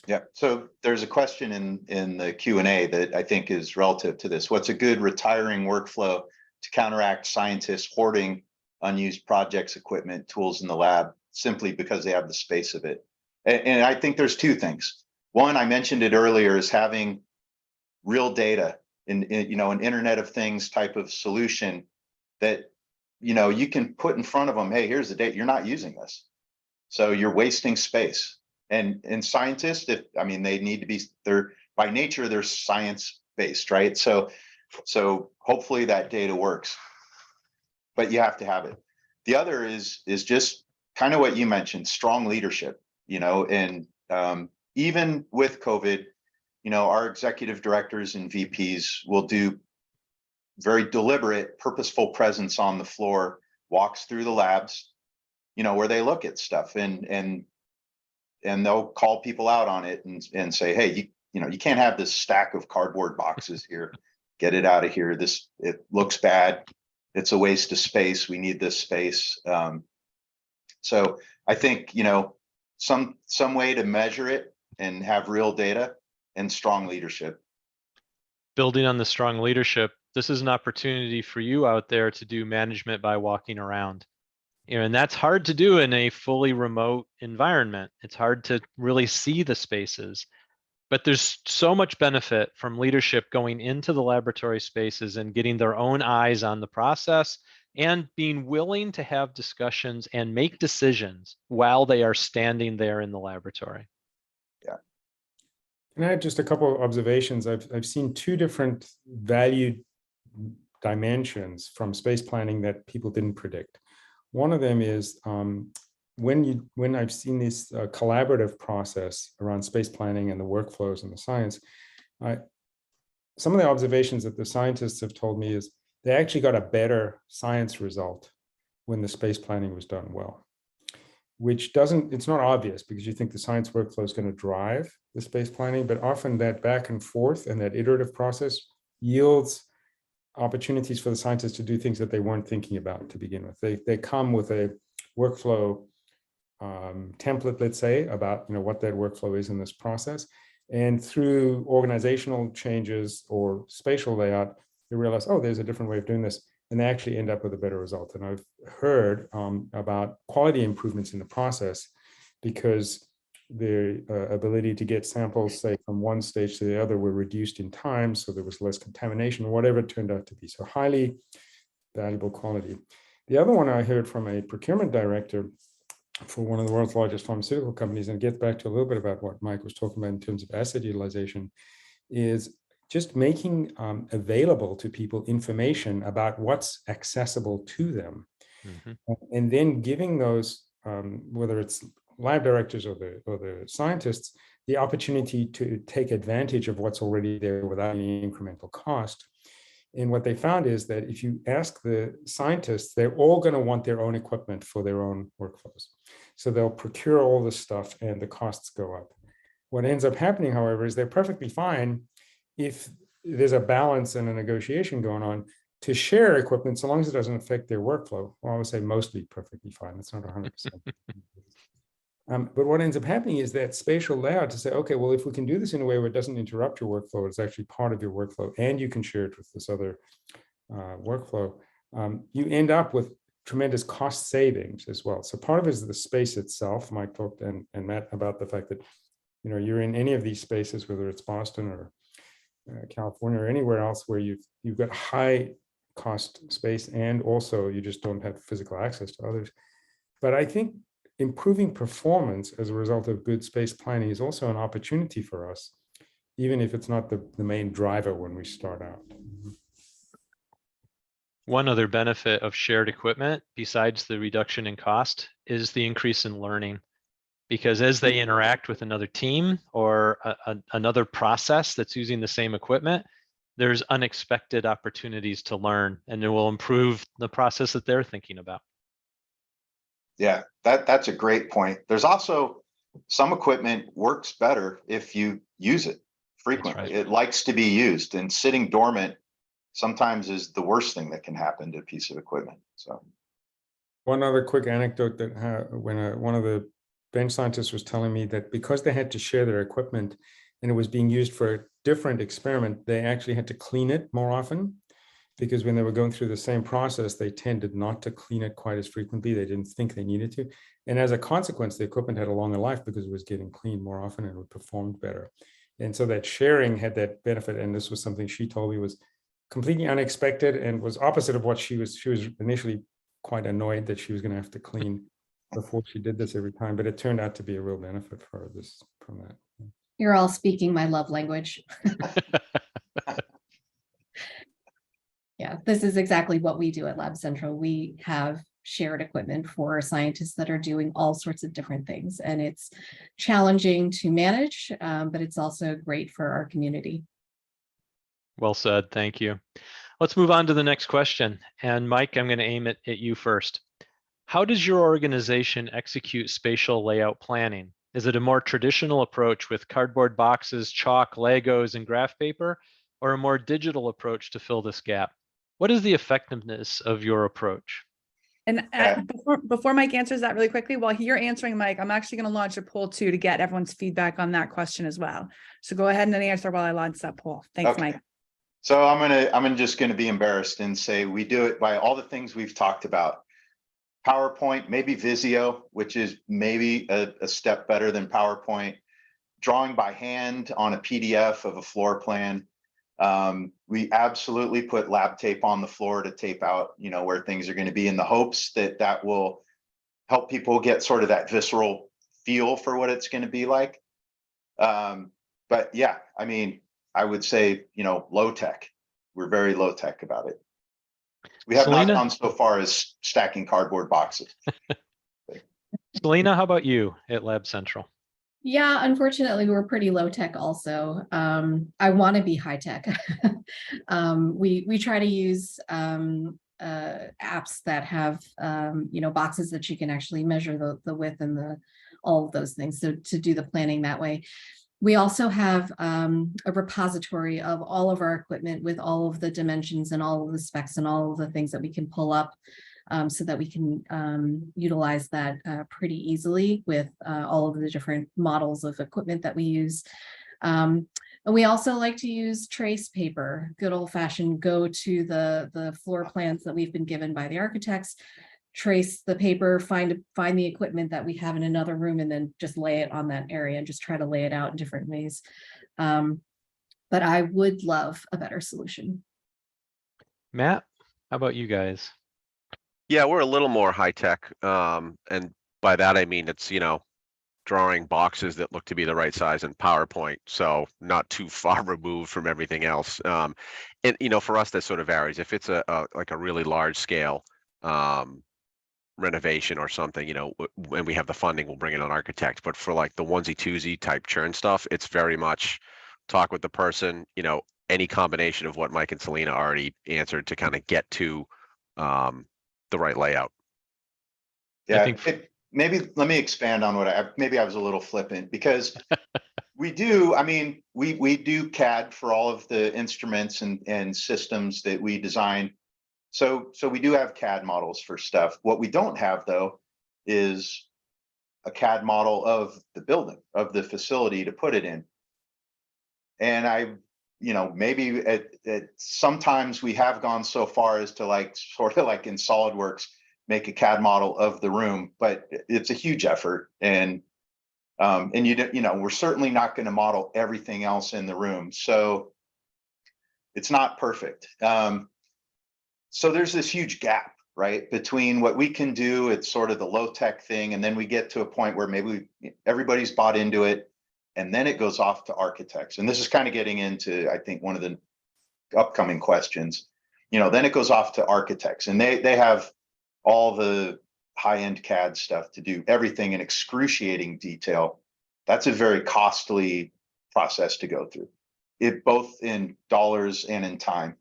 Yeah, so there's a question in the Q&A that I think is relative to this. What's a good retiring workflow to counteract scientists hoarding unused projects, equipment, tools in the lab simply because they have the space of it? And I think there's 2 things. One, I mentioned it earlier, is having real data in an Internet of Things type of solution that you can put in front of them. Hey, here's the data. You're not using this, so you're wasting space. And scientists, I mean, they need to be, they're by nature, they're science-based, right? So hopefully that data works, but you have to have it. The other is just kind of what you mentioned, strong leadership, and even with COVID, our executive directors and VPs will do very deliberate, purposeful presence on the floor, walks through the labs, where they look at stuff and they'll call people out on it and say, hey, you can't have this stack of cardboard boxes here. Get it out of here. It looks bad. It's a waste of space. We need this space. So I think, some way to measure it and have real data and strong leadership. Building on the strong leadership, this is an opportunity for you out there to do management by walking around. And that's hard to do in a fully remote environment. It's hard to really see the spaces, but there's so much benefit from leadership going into the laboratory spaces and getting their own eyes on the process and being willing to have discussions and make decisions while they are standing there in the laboratory. And I had just a couple of observations. I've seen two different value dimensions from space planning that people didn't predict. One of them is when I've seen this collaborative process around space planning and the workflows and the science, some of the observations that the scientists have told me is they actually got a better science result when the space planning was done well, which it's not obvious because you think the science workflow is going to drive the space planning, but often that back and forth and that iterative process yields opportunities for the scientists to do things that they weren't thinking about to begin with. They come with a workflow template, let's say, about what that workflow is in this process. And through organizational changes or spatial layout, they realize, oh, there's a different way of doing this. And they actually end up with a better result. And I've heard about quality improvements in the process because the ability to get samples, say, from one stage to the other were reduced in time. So there was less contamination, or whatever it turned out to be. So highly valuable quality. The other one I heard from a procurement director for one of the world's largest pharmaceutical companies, and it gets back to a little bit about what Mike was talking about in terms of asset utilization, is just making available to people information about what's accessible to them. Mm-hmm. And then giving those, whether it's lab directors or the scientists, the opportunity to take advantage of what's already there without any incremental cost. And what they found is that if you ask the scientists, they're all going to want their own equipment for their own workflows. So they'll procure all this stuff and the costs go up. What ends up happening, however, is they're perfectly fine if there's a balance and a negotiation going on to share equipment, so long as it doesn't affect their workflow. Well, I would say mostly perfectly fine. That's not 100%. But what ends up happening is that spatial layout to say, okay, well, if we can do this in a way where it doesn't interrupt your workflow, it's actually part of your workflow, and you can share it with this other workflow, you end up with tremendous cost savings as well. So part of it is the space itself. Mike talked and Matt about the fact that you're in any of these spaces, whether it's Boston or California or anywhere else where you've got high cost space, and also you just don't have physical access to others. But I think improving performance as a result of good space planning is also an opportunity for us, even if it's not the main driver when we start out. One other benefit of shared equipment, besides the reduction in cost, is the increase in learning. Because as they interact with another team or another process that's using the same equipment, there's unexpected opportunities to learn, and it will improve the process that they're thinking about. Yeah, that's a great point. There's also some equipment works better if you use it frequently. Right. It likes to be used, and sitting dormant sometimes is the worst thing that can happen to a piece of equipment. So one other quick anecdote that when one of the bench scientists was telling me that because they had to share their equipment and it was being used for a different experiment, they actually had to clean it more often, because when they were going through the same process, they tended not to clean it quite as frequently. They didn't think they needed to. And as a consequence, the equipment had a longer life because it was getting cleaned more often and it performed better. And so that sharing had that benefit. And this was something she told me was completely unexpected and was opposite of what she was initially quite annoyed that she was going to have to clean before she did this every time, but it turned out to be a real benefit for her from that. You're all speaking my love language. Yeah, this is exactly what we do at Lab Central. We have shared equipment for scientists that are doing all sorts of different things, and it's challenging to manage, but it's also great for our community. Well said. Thank you. Let's move on to the next question. And Mike, I'm going to aim it at you first. How does your organization execute spatial layout planning? Is it a more traditional approach with cardboard boxes, chalk, Legos, and graph paper, or a more digital approach to fill this gap? What is the effectiveness of your approach? And before Mike answers that really quickly, while you're answering, Mike, I'm actually going to launch a poll too to get everyone's feedback on that question as well. So go ahead and answer while I launch that poll. Thanks, Okay. Mike. So I'm just going to be embarrassed and say we do it by all the things we've talked about. PowerPoint, maybe Visio, which is maybe a step better than PowerPoint. Drawing by hand on a PDF of a floor plan. We absolutely put lab tape on the floor to tape out, where things are going to be, in the hopes that that will help people get sort of that visceral feel for what it's going to be like. But yeah, I mean, I would say, low tech. We're very low tech about it. We have Selena? not gone so far as stacking cardboard boxes. Selena, how about you at Lab Central? Yeah, unfortunately, we're pretty low tech also. I want to be high tech. We try to use apps that have boxes that you can actually measure the width and all of those things. So to do the planning that way. We also have a repository of all of our equipment with all of the dimensions and all of the specs and all of the things that we can pull up. So that we can utilize that pretty easily with all of the different models of equipment that we use. And we also like to use trace paper, good old fashioned, go to the floor plans that we've been given by the architects, trace the paper, find the equipment that we have in another room, and then just lay it on that area and just try to lay it out in different ways. But I would love a better solution. Matt, how about you guys? Yeah, we're a little more high tech. And by that, I mean, it's, drawing boxes that look to be the right size in PowerPoint. So not too far removed from everything else. And, for us, that sort of varies. If it's like a really large scale renovation or something, when we have the funding, we'll bring in an architect. But for like the onesie twosie type churn stuff, it's very much talk with the person, any combination of what Mike and Selena already answered to kind of get to the right layout. Yeah, I think maybe let me expand on what maybe I was a little flippant, because we do CAD for all of the instruments and systems that we design. So we do have CAD models for stuff. What we don't have, though, is a CAD model of the building, of the facility to put it in. And maybe sometimes we have gone so far as to sort of like in SolidWorks, make a CAD model of the room, but it's a huge effort. And we're certainly not going to model everything else in the room. So it's not perfect. So there's this huge gap, right, between what we can do. It's sort of the low tech thing. And then we get to a point where maybe everybody's bought into it. And then it goes off to architects. And this is kind of getting into, I think, one of the upcoming questions. Then it goes off to architects, and they have all the high-end CAD stuff to do everything in excruciating detail. That's a very costly process to go through, it both in dollars and in time,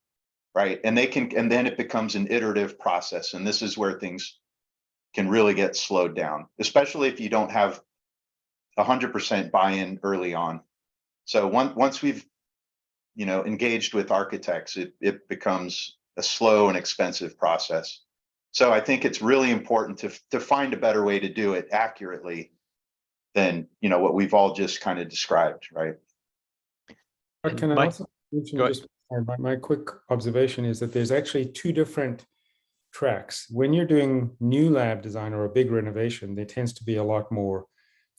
right? And then it becomes an iterative process. And this is where things can really get slowed down, especially if you don't have 100% buy-in early on. So once we've engaged with architects, it becomes a slow and expensive process. So I think it's really important to find a better way to do it accurately than what we've all just kind of described, right? But can I Mike, also mention go ahead. just my quick observation is that there's actually two different tracks. When you're doing new lab design or a big renovation, there tends to be a lot more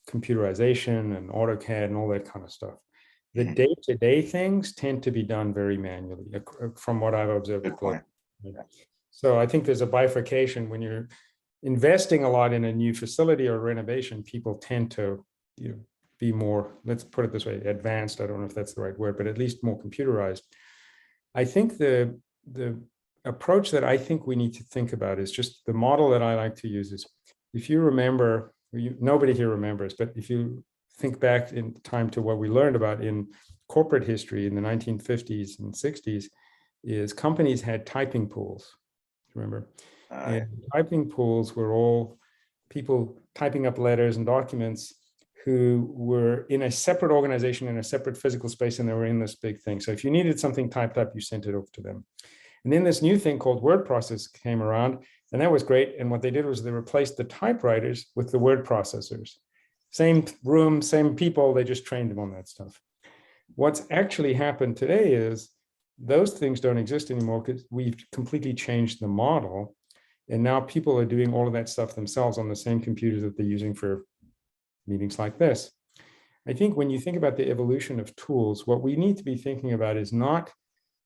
computerization and AutoCAD and all that kind of stuff. The day-to-day things tend to be done very manually, from what I've observed. Good point. So I think there's a bifurcation when you're investing a lot in a new facility or renovation, people tend to be more, let's put it this way, advanced. I don't know if that's the right word, but at least more computerized. I think the approach that I think we need to think about is just the model that I like to use is, if you remember, nobody here remembers, but if you think back in time to what we learned about in corporate history in the 1950s and 60s, is companies had typing pools. Remember? And typing pools were all people typing up letters and documents who were in a separate organization, in a separate physical space, and they were in this big thing. So if you needed something typed up, you sent it over to them. And then this new thing called word process came around, and that was great. And what they did was they replaced the typewriters with the word processors. Same room, same people, they just trained them on that stuff. What's actually happened today is those things don't exist anymore because we've completely changed the model. And now people are doing all of that stuff themselves on the same computers that they're using for meetings like this. I think when you think about the evolution of tools, what we need to be thinking about is not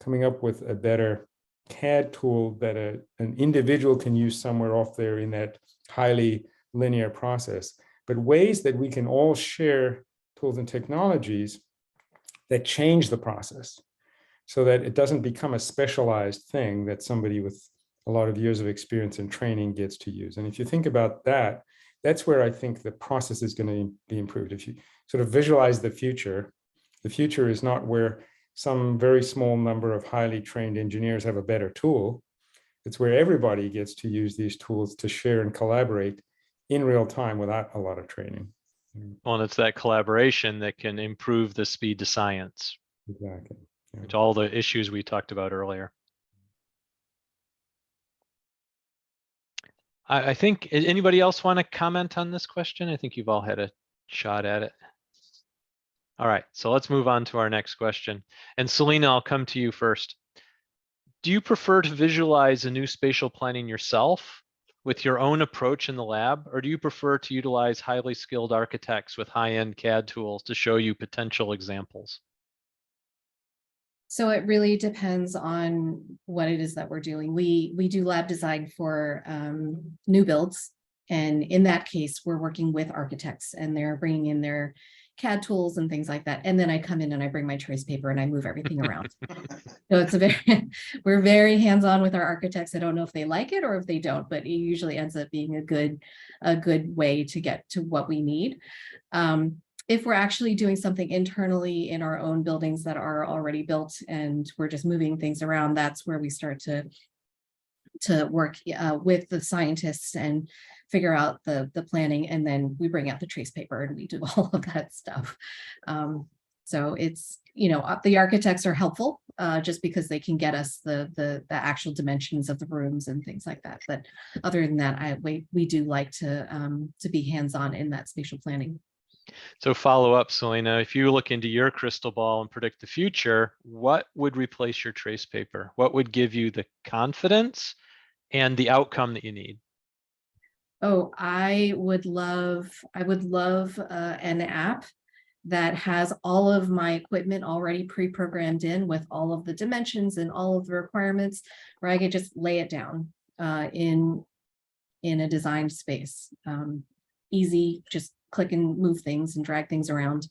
coming up with a better CAD tool that an individual can use somewhere off there in that highly linear process, but ways that we can all share tools and technologies that change the process so that it doesn't become a specialized thing that somebody with a lot of years of experience and training gets to use. And if you think about that, that's where I think the process is going to be improved. If you sort of visualize the future is not where some very small number of highly trained engineers have a better tool. It's where everybody gets to use these tools to share and collaborate in real time without a lot of training. Well, and it's that collaboration that can improve the speed to science. Exactly. Yeah. Which all the issues we talked about earlier. I think, anybody else want to comment on this question? I think you've all had a shot at it. All right, so let's move on to our next question. And Selena, I'll come to you first. Do you prefer to visualize a new spatial planning yourself with your own approach in the lab, or do you prefer to utilize highly skilled architects with high-end CAD tools to show you potential examples? So it really depends on what it is that we're doing. We do lab design for new builds. And in that case, we're working with architects and they're bringing in their CAD tools and things like that. And then I come in and I bring my trace paper and I move everything around. So it's we're very hands-on with our architects. I don't know if they like it or if they don't, but it usually ends up being a good way to get to what we need. If we're actually doing something internally in our own buildings that are already built and we're just moving things around, that's where we start to work with the scientists and figure out the planning, and then we bring out the trace paper and we do all of that stuff. So it's, the architects are helpful just because they can get us the actual dimensions of the rooms and things like that. But other than that, we do like to be hands-on in that spatial planning. So follow up, Selena, if you look into your crystal ball and predict the future, what would replace your trace paper? What would give you the confidence and the outcome that you need? Oh, I would love an app that has all of my equipment already pre-programmed in with all of the dimensions and all of the requirements, where I could just lay it down in a designed space. Easy, just click and move things and drag things around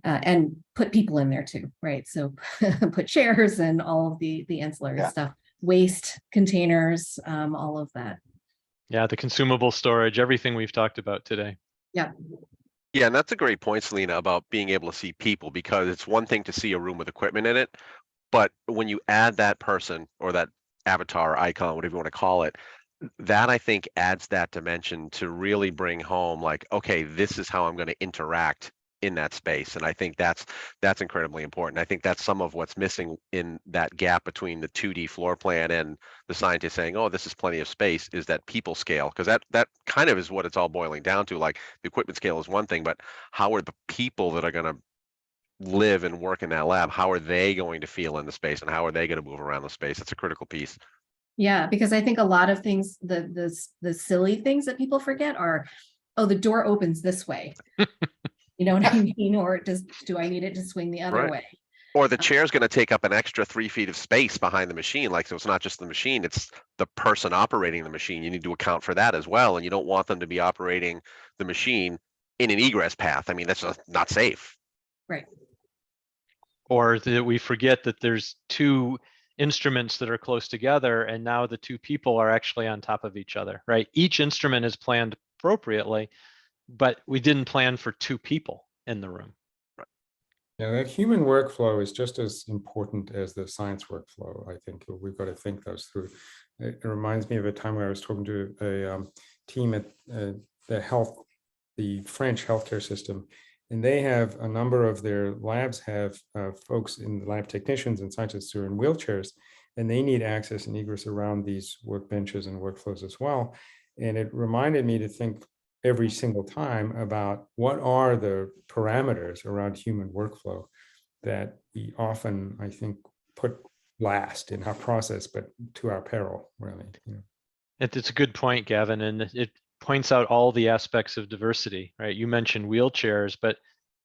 and put people in there too, right? So put chairs and all of the ancillary stuff, waste containers, all of that. Yeah, the consumable storage, everything we've talked about today. Yeah. Yeah, and that's a great point, Selena, about being able to see people, because it's one thing to see a room with equipment in it, but when you add that person or that avatar, icon, whatever you want to call it, that I think adds that dimension to really bring home, like, okay, this is how I'm going to interact in that space. And I think that's incredibly important. I think that's some of what's missing in that gap between the 2D floor plan and the scientist saying, oh, this is plenty of space, is that people scale, because that kind of is what it's all boiling down to. Like, the equipment scale is one thing, but how are the people that are going to live and work in that lab, how are they going to feel in the space, and how are they going to move around the space? It's a critical piece. Yeah, because I think a lot of things, the silly things that people forget are, oh, the door opens this way. You know what I mean? Or do I need it to swing the other way? Or the chair's going to take up an extra 3 feet of space behind the machine. Like, so it's not just the machine, it's the person operating the machine. You need to account for that as well. And you don't want them to be operating the machine in an egress path. I mean, that's just not safe. Right. Or that we forget that there's two instruments that are close together, and now the two people are actually on top of each other, right? Each instrument is planned appropriately, but we didn't plan for two people in the room. Yeah, that human workflow is just as important as the science workflow. I think we've got to think those through. It reminds me of a time where I was talking to a team at the French healthcare system, and they have a number of their labs have folks in the lab, technicians and scientists who are in wheelchairs, and they need access and egress around these workbenches and workflows as well. And it reminded me to think every single time about what are the parameters around human workflow that we often, I think, put last in our process, but to our peril, really. You know. It's a good point, Gavin, and it points out all the aspects of diversity, right? You mentioned wheelchairs, but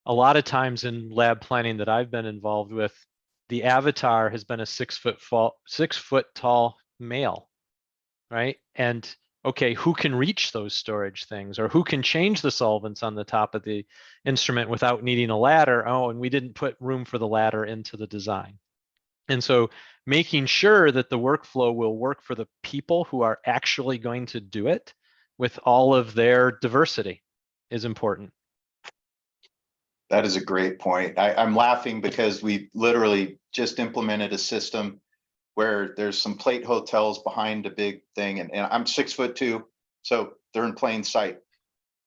a lot of times in lab planning that I've been involved with, the avatar has been a 6 foot tall male, right? And okay, who can reach those storage things, or who can change the solvents on the top of the instrument without needing a ladder? Oh, and we didn't put room for the ladder into the design. And so making sure that the workflow will work for the people who are actually going to do it with all of their diversity is important. That is a great point. I'm laughing because we literally just implemented a system where there's some plate hotels behind a big thing, and I'm 6'2", so they're in plain sight.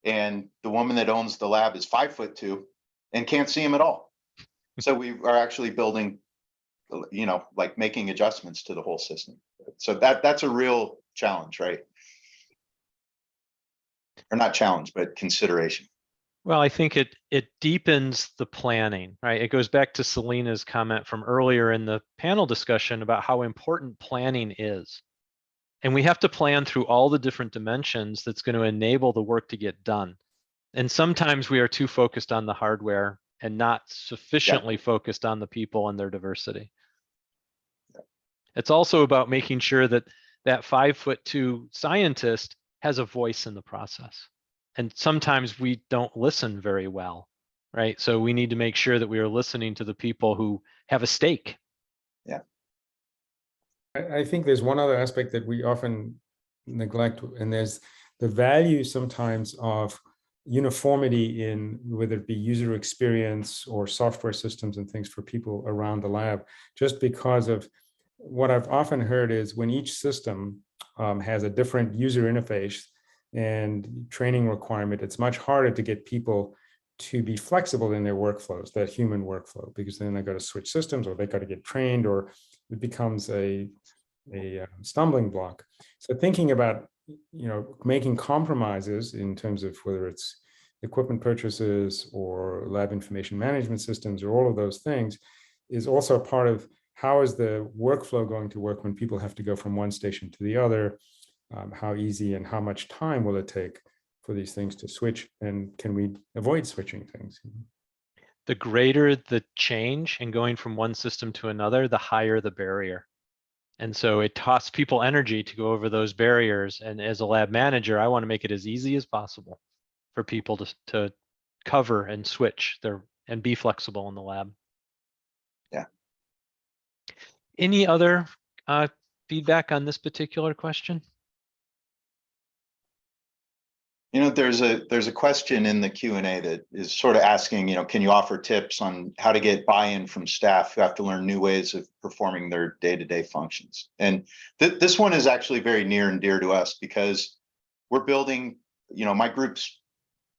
And the woman that owns the lab is 5'2" and can't see him at all. So we are actually building, you know, like making adjustments to the whole system. So that's a real challenge, right? Or not challenge, but consideration. Well, I think it deepens the planning, right? It goes back to Selena's comment from earlier in the panel discussion about how important planning is. And we have to plan through all the different dimensions that's going to enable the work to get done. And sometimes we are too focused on the hardware and not sufficiently focused on the people and their diversity. It's also about making sure that that 5'2" scientist has a voice in the process. And sometimes we don't listen very well, right? So we need to make sure that we are listening to the people who have a stake. Yeah. I think there's one other aspect that we often neglect, and there's the value sometimes of uniformity in whether it be user experience or software systems and things for people around the lab, just because of what I've often heard is when each system has a different user interface and training requirement, it's much harder to get people to be flexible in their workflows, that human workflow, because then they got to switch systems or they got to get trained, or it becomes a stumbling block. So thinking about, you know, making compromises in terms of whether it's equipment purchases or lab information management systems or all of those things is also part of how is the workflow going to work when people have to go from one station to the other. How easy and how much time will it take for these things to switch, and can we avoid switching things? The greater the change and going from one system to another, the higher the barrier. And so it costs people energy to go over those barriers. And as a lab manager, I want to make it as easy as possible for people to cover and switch and be flexible in the lab. Yeah. Any other feedback on this particular question? You know, there's a question in the Q&A that is sort of asking, you know, can you offer tips on how to get buy-in from staff who have to learn new ways of performing their day-to-day functions? And this one is actually very near and dear to us because we're building, you know, my group's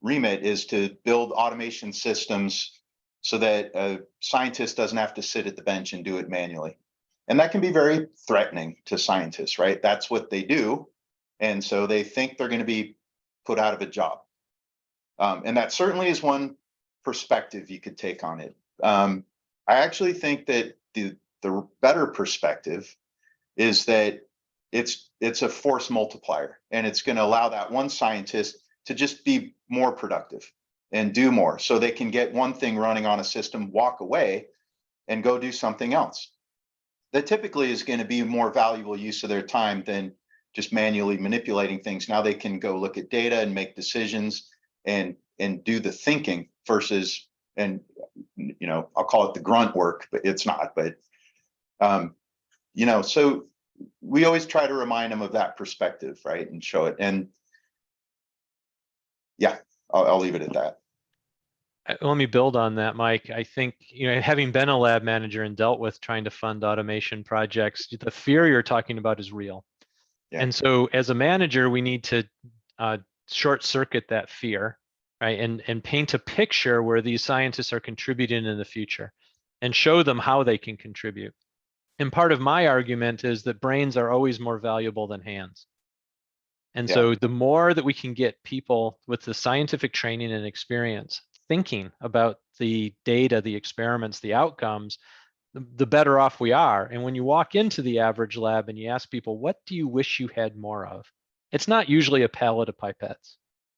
remit is to build automation systems so that a scientist doesn't have to sit at the bench and do it manually. And that can be very threatening to scientists, right? That's what they do. And so they think they're going to be put out of a job. And that certainly is one perspective you could take on it. I actually think that the better perspective is that it's a force multiplier, and it's going to allow that one scientist to just be more productive and do more, so they can get one thing running on a system, walk away, and go do something else. That typically is going to be a more valuable use of their time than just manually manipulating things. Now they can go look at data and make decisions and do the thinking versus, and I'll call it the grunt work, but it's not. But so we always try to remind them of that perspective, right, and show it. And yeah, I'll leave it at that. Let me build on that, Mike. I think, having been a lab manager and dealt with trying to fund automation projects, the fear you're talking about is real. Yeah. And so as a manager, we need to short circuit that fear, right? And paint a picture where these scientists are contributing in the future and show them how they can contribute. And part of my argument is that brains are always more valuable than hands. And so the more that we can get people with the scientific training and experience thinking about the data, the experiments, the outcomes, the better off we are. And when you walk into the average lab and you ask people, what do you wish you had more of? It's not usually a pallet of pipettes,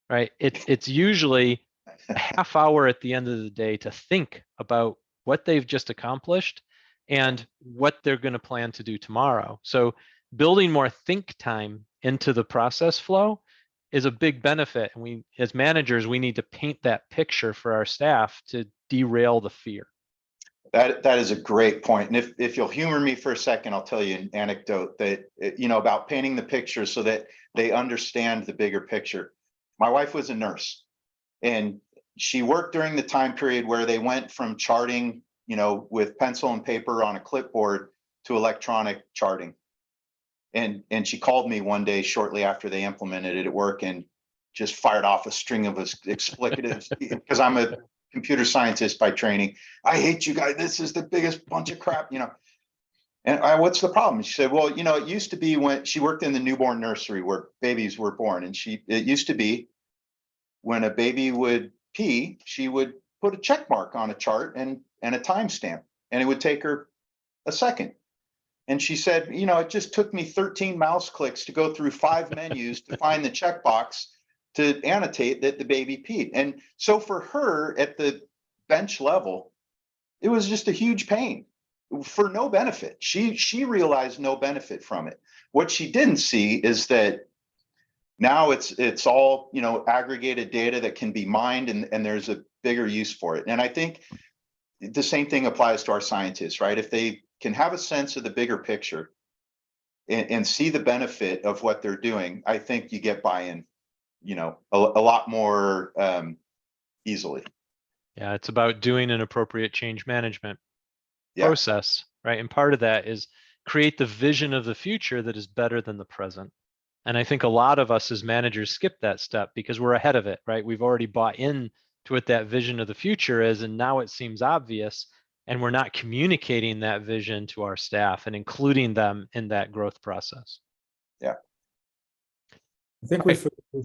right? It's usually a half hour at the end of the day to think about what they've just accomplished and what they're going to plan to do tomorrow. So building more think time into the process flow is a big benefit. And we, as managers, we need to paint that picture for our staff to derail the fear. That is a great point. And if you'll humor me for a second, I'll tell you an anecdote that, about painting the picture so that they understand the bigger picture. My wife was a nurse, and she worked during the time period where they went from charting, with pencil and paper on a clipboard to electronic charting. And she called me one day shortly after they implemented it at work and just fired off a string of explicatives because I'm a computer scientist by training. I hate you guys. This is the biggest bunch of crap, And what's the problem? She said, well, it used to be when she worked in the newborn nursery where babies were born. And it used to be when a baby would pee, she would put a check mark on a chart and a timestamp, and it would take her a second. And she said, it just took me 13 mouse clicks to go through 5 menus to find the checkbox to annotate that the baby peed. And so for her at the bench level, it was just a huge pain for no benefit. She realized no benefit from it. What she didn't see is that now it's all, aggregated data that can be mined, and there's a bigger use for it. And I think the same thing applies to our scientists, right? If they can have a sense of the bigger picture and see the benefit of what they're doing, I think you get buy-in, a lot more easily. Yeah, it's about doing an appropriate change management process, right? And part of that is create the vision of the future that is better than the present. And I think a lot of us as managers skip that step because we're ahead of it, right? We've already bought in to what that vision of the future is, and now it seems obvious, and we're not communicating that vision to our staff and including them in that growth process. Yeah. I think we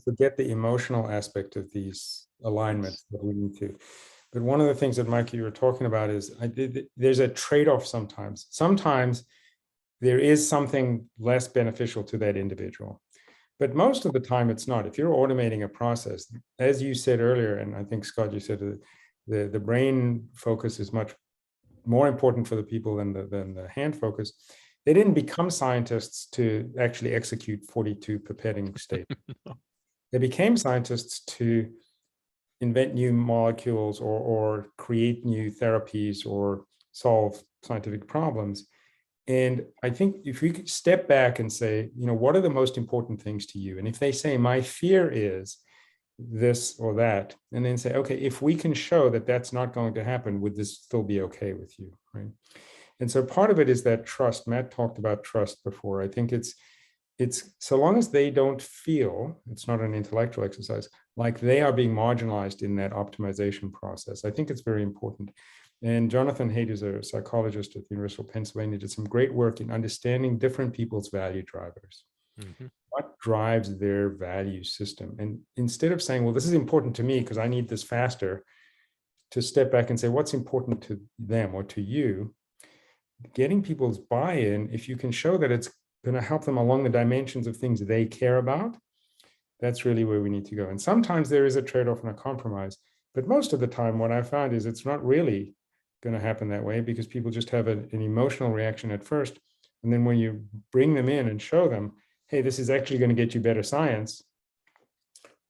forget the emotional aspect of these alignments that we need to. But one of the things that, Mike, you were talking about is there's a trade-off sometimes. Sometimes there is something less beneficial to that individual. But most of the time it's not. If you're automating a process, as you said earlier, and I think, Scott, you said the brain focus is much more important for the people than the hand focus. They didn't become scientists to actually execute 42 pipetting statements. They became scientists to invent new molecules or create new therapies or solve scientific problems. And I think if we could step back and say, what are the most important things to you? And if they say, my fear is this or that, and then say, okay, if we can show that that's not going to happen, would this still be okay with you, right? And so part of it is that trust. Matt talked about trust before. I think it's so long as they don't feel, it's not an intellectual exercise, like they are being marginalized in that optimization process. I think it's very important. And Jonathan Haidt is a psychologist at the University of Pennsylvania, did some great work in understanding different people's value drivers. Mm-hmm. What drives their value system? And instead of saying, well, this is important to me because I need this faster, to step back and say, what's important to them or to you? Getting people's buy-in, if you can show that it's going to help them along the dimensions of things they care about, that's really where we need to go. And sometimes there is a trade-off and a compromise, but most of the time what I found is it's not really going to happen that way because people just have an emotional reaction at first. And then when you bring them in and show them, hey, this is actually going to get you better science,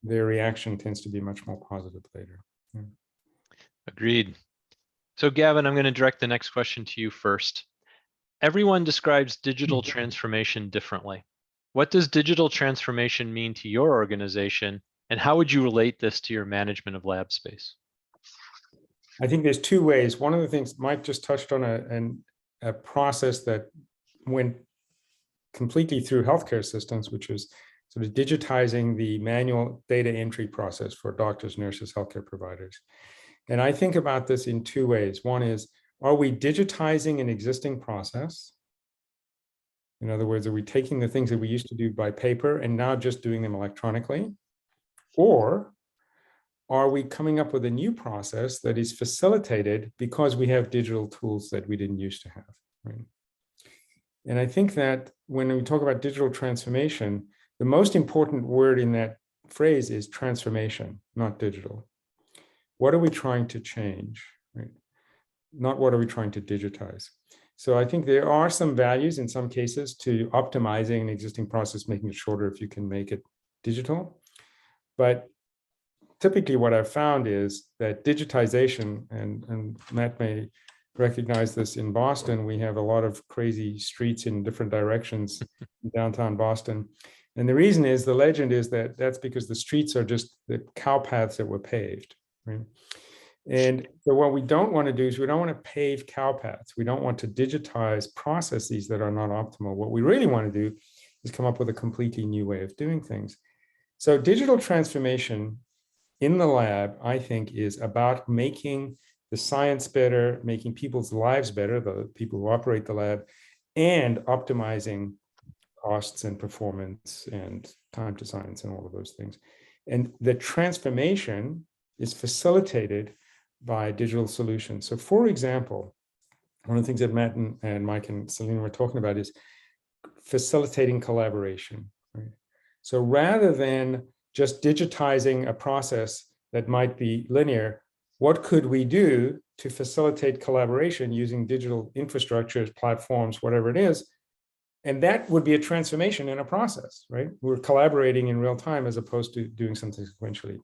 their reaction tends to be much more positive later. Yeah. Agreed. So Gavin, I'm going to direct the next question to you first. Everyone describes digital transformation differently. What does digital transformation mean to your organization, and how would you relate this to your management of lab space? I think there's two ways. One of the things Mike just touched on a process that went completely through healthcare systems, which was sort of digitizing the manual data entry process for doctors, nurses, healthcare providers. And I think about this in two ways. One is, are we digitizing an existing process? In other words, are we taking the things that we used to do by paper and now just doing them electronically? Or are we coming up with a new process that is facilitated because we have digital tools that we didn't used to have, right? And I think that when we talk about digital transformation, the most important word in that phrase is transformation, not digital. What are we trying to change, right? Not what are we trying to digitize. So I think there are some values in some cases to optimizing an existing process, making it shorter if you can make it digital. But typically what I've found is that digitization, and Matt may recognize this in Boston, we have a lot of crazy streets in different directions in downtown Boston. And the reason is, the legend is that that's because the streets are just the cow paths that were paved, right? And so what we don't want to do is we don't want to pave cow paths. We don't want to digitize processes that are not optimal. What we really want to do is come up with a completely new way of doing things. So digital transformation in the lab, I think, is about making the science better, making people's lives better, the people who operate the lab, and optimizing costs and performance and time to science and all of those things. And the transformation is facilitated by digital solutions. So for example, one of the things that Matt and Mike and Selena were talking about is facilitating collaboration, right? So rather than just digitizing a process that might be linear, what could we do to facilitate collaboration using digital infrastructures, platforms, whatever it is? And that would be a transformation in a process, right? We're collaborating in real time as opposed to doing something sequentially.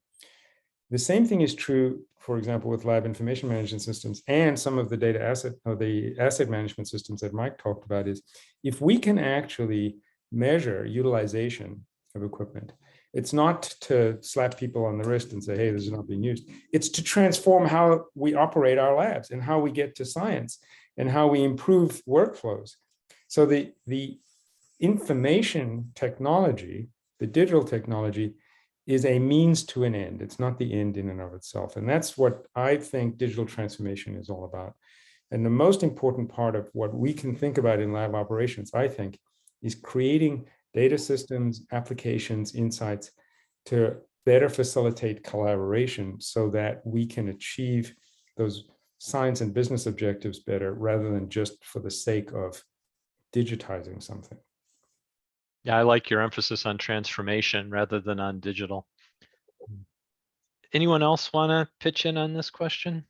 The same thing is true, for example, with lab information management systems and some of the data asset or the asset management systems that Mike talked about. Is if we can actually measure utilization of equipment, it's not to slap people on the wrist and say, hey, this is not being used. It's to transform how we operate our labs and how we get to science and how we improve workflows. So the information technology, the digital technology, is a means to an end. It's not the end in and of itself. And that's what I think digital transformation is all about. And the most important part of what we can think about in lab operations, I think, is creating data systems, applications, insights to better facilitate collaboration so that we can achieve those science and business objectives better rather than just for the sake of digitizing something. Yeah, I like your emphasis on transformation rather than on digital. Anyone else want to pitch in on this question?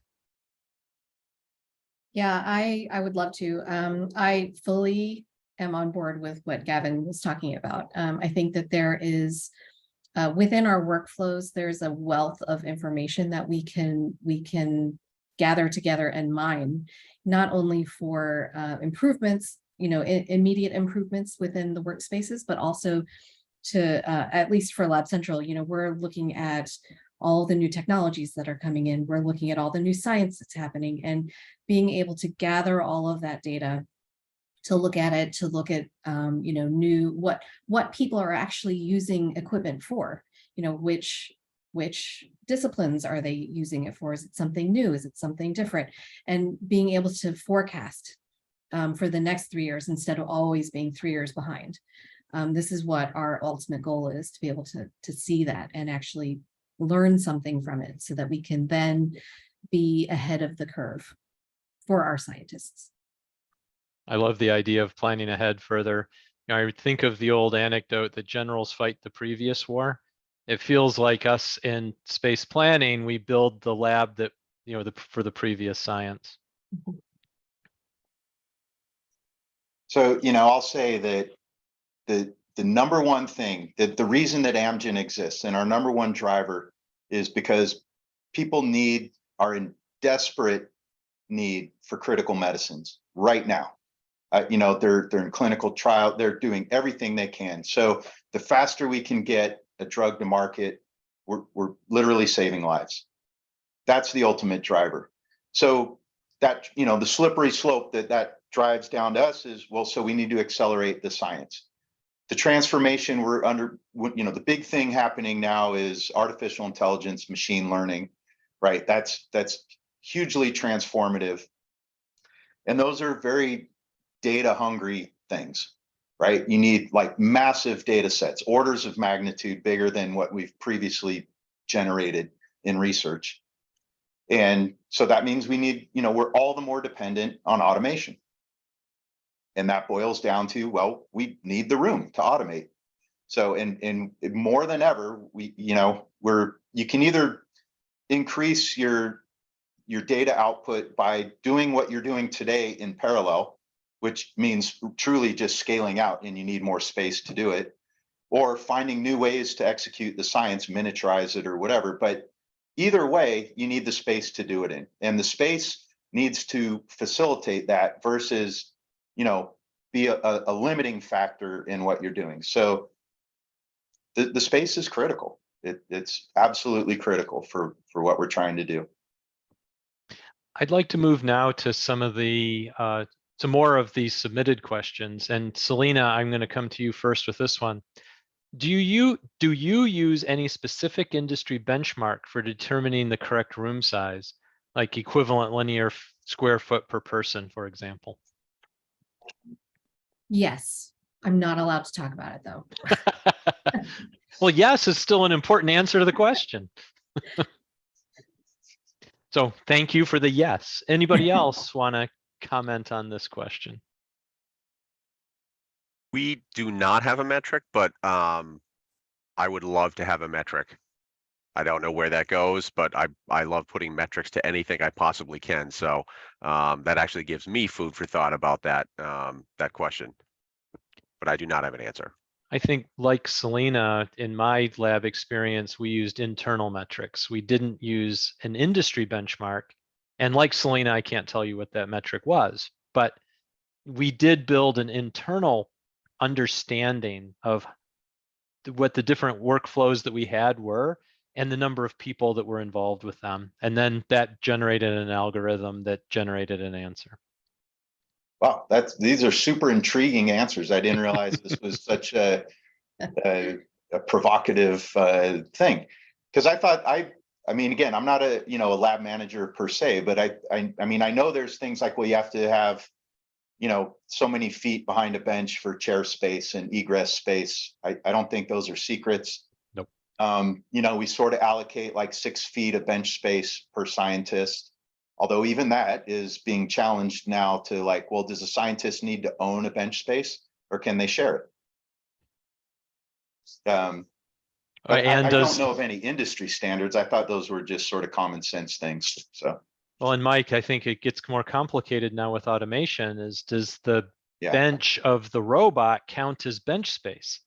Yeah, I would love to. I fully am on board with what Gavin was talking about. I think that there is, within our workflows, there's a wealth of information that we can gather together and mine, not only for improvements, immediate improvements within the workspaces, but also to, at least for Lab Central, we're looking at all the new technologies that are coming in. We're looking at all the new science that's happening and being able to gather all of that data, to look at it, to look at, new, what people are actually using equipment for, which disciplines are they using it for? Is it something new? Is it something different? And being able to forecast for the next 3 years instead of always being 3 years behind. This is what our ultimate goal is, to be able to see that and actually learn something from it so that we can then be ahead of the curve for our scientists. I love the idea of planning ahead further. I think of the old anecdote that generals fight the previous war. It feels like us in space planning, we build the lab that, for the previous science. So, I'll say that the number one thing, that the reason that Amgen exists and our number one driver is because people are in desperate need for critical medicines right now. They're in clinical trial, they're doing everything they can. So the faster we can get a drug to market, we're literally saving lives. That's the ultimate driver. So that, the slippery slope that drives down to us is, well, so we need to accelerate the science. The transformation we're under, the big thing happening now is artificial intelligence, machine learning, right? That's hugely transformative. And those are very data hungry things, right? You need like massive data sets, orders of magnitude bigger than what we've previously generated in research. And so that means we need, we're all the more dependent on automation. And that boils down to, well, we need the room to automate. So, and more than ever, you can either increase your data output by doing what you're doing today in parallel, which means truly just scaling out and you need more space to do it, or finding new ways to execute the science, miniaturize it or whatever. But either way, you need the space to do it in. And the space needs to facilitate that versus, be a limiting factor in what you're doing. So the space is critical. It's absolutely critical for what we're trying to do. I'd like to move now to some more of these submitted questions. And Selena, I'm going to come to you first with this one. Do you use any specific industry benchmark for determining the correct room size, like equivalent linear square foot per person, for example? Yes, I'm not allowed to talk about it though. Well, yes is still an important answer to the question. So thank you for the yes. Anybody else want to comment on this question? We do not have a metric, but I would love to have a metric. I don't know where that goes, but I love putting metrics to anything I possibly can. So that actually gives me food for thought about that question. But I do not have an answer. I think, like Selena, in my lab experience, we used internal metrics. We didn't use an industry benchmark. And like Selena, I can't tell you what that metric was, but we did build an internal understanding of what the different workflows that we had were and the number of people that were involved with them. And then that generated an algorithm that generated an answer. Wow, these are super intriguing answers. I didn't realize this was such a provocative thing. Because I thought I mean, again, I'm not a lab manager per se, but I mean, I know there's things like, well, you have to have so many feet behind a bench for chair space and egress space. I don't think those are secrets. Nope. We sort of allocate like 6 feet of bench space per scientist. Although even that is being challenged now to like, well, does a scientist need to own a bench space or can they share it? But I don't know of any industry standards. I thought those were just sort of common sense things. So. Well, and Mike, I think it gets more complicated now with automation. Does the bench of the robot count as bench space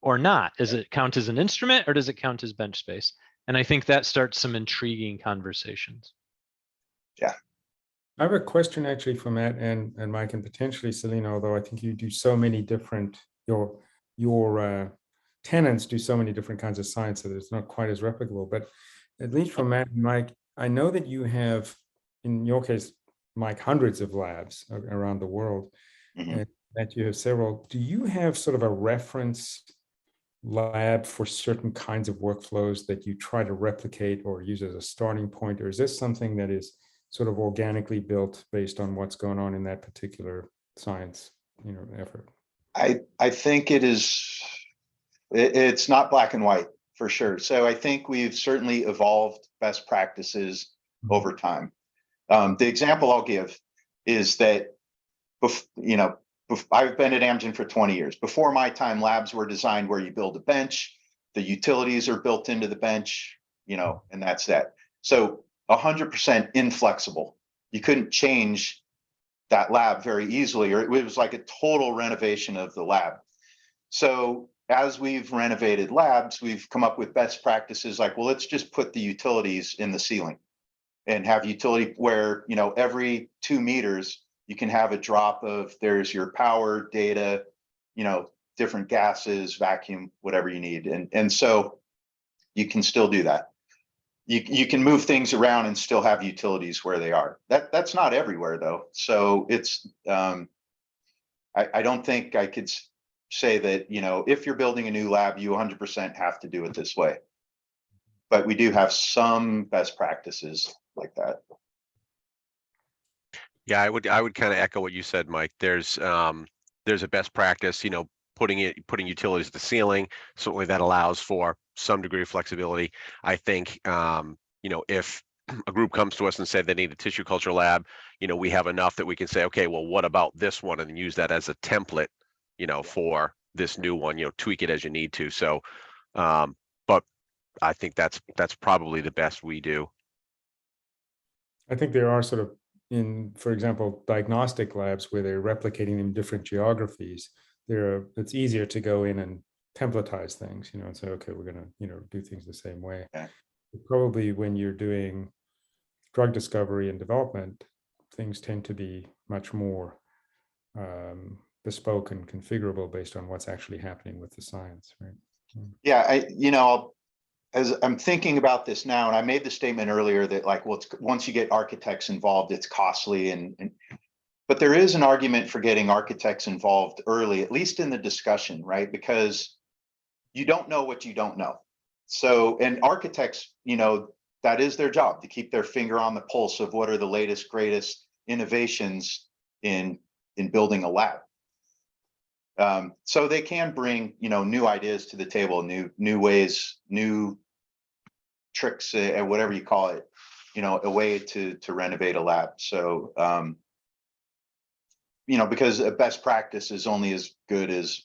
or not? Does it count as an instrument or does it count as bench space? And I think that starts some intriguing conversations. Yeah. I have a question actually for Matt and Mike and potentially Selena, although I think you do so many different, your tenants do so many different kinds of science that it's not quite as replicable. But at least for Matt and Mike, I know that you have, in your case, Mike, hundreds of labs around the world, and that you have several. Do you have sort of a reference lab for certain kinds of workflows that you try to replicate or use as a starting point? Or is this something that is sort of organically built based on what's going on in that particular science, effort? I think it's not black and white for sure. So I think we've certainly evolved best practices over time. The example I'll give is that, I've been at Amgen for 20 years. Before my time, labs were designed where you build a bench, the utilities are built into the bench, and that's that. So 100% inflexible. you couldn't change that lab very easily, or it was like a total renovation of the lab. So as we've renovated labs, we've come up with best practices like, well, let's just put the utilities in the ceiling and have utility where, you know, every 2 meters, you can have a drop of, there's your power, data, you know, different gases, vacuum, whatever you need. And so you can still do that. You can move things around and still have utilities where they are. That's not everywhere though. So it's, I don't think I could say that, you know, if you're building a new lab, you 100% have to do it this way. But we do have some best practices like that. Yeah, I would kind of echo what you said, Mike. There's a best practice, you know, putting utilities at the ceiling. Certainly that allows for some degree of flexibility. I think, you know, if a group comes to us and say they need a tissue culture lab, you know, we have enough that we can say, okay, well, what about this one? And use that as a template, you know, for this new one, you know, tweak it as you need to. So, but I think that's probably the best we do. I think there are sort of for example, diagnostic labs where they're replicating in different geographies. It's easier to go in and templatize things, you know, and say, okay, we're going to, you know, do things the same way. Yeah. Probably when you're doing drug discovery and development, things tend to be much more bespoke and configurable based on what's actually happening with the science, right? Yeah, you know, as I'm thinking about this now, and I made the statement earlier that like, well, once you get architects involved, it's costly, but there is an argument for getting architects involved early, at least in the discussion, right? Because you don't know what you don't know. So, and architects, you know, that is their job, to keep their finger on the pulse of what are the latest, greatest innovations in building a lab. So they can bring, you know, new ideas to the table, new ways, new tricks, whatever you call it, you know, a way to renovate a lab. So, you know, because a best practice is only as good as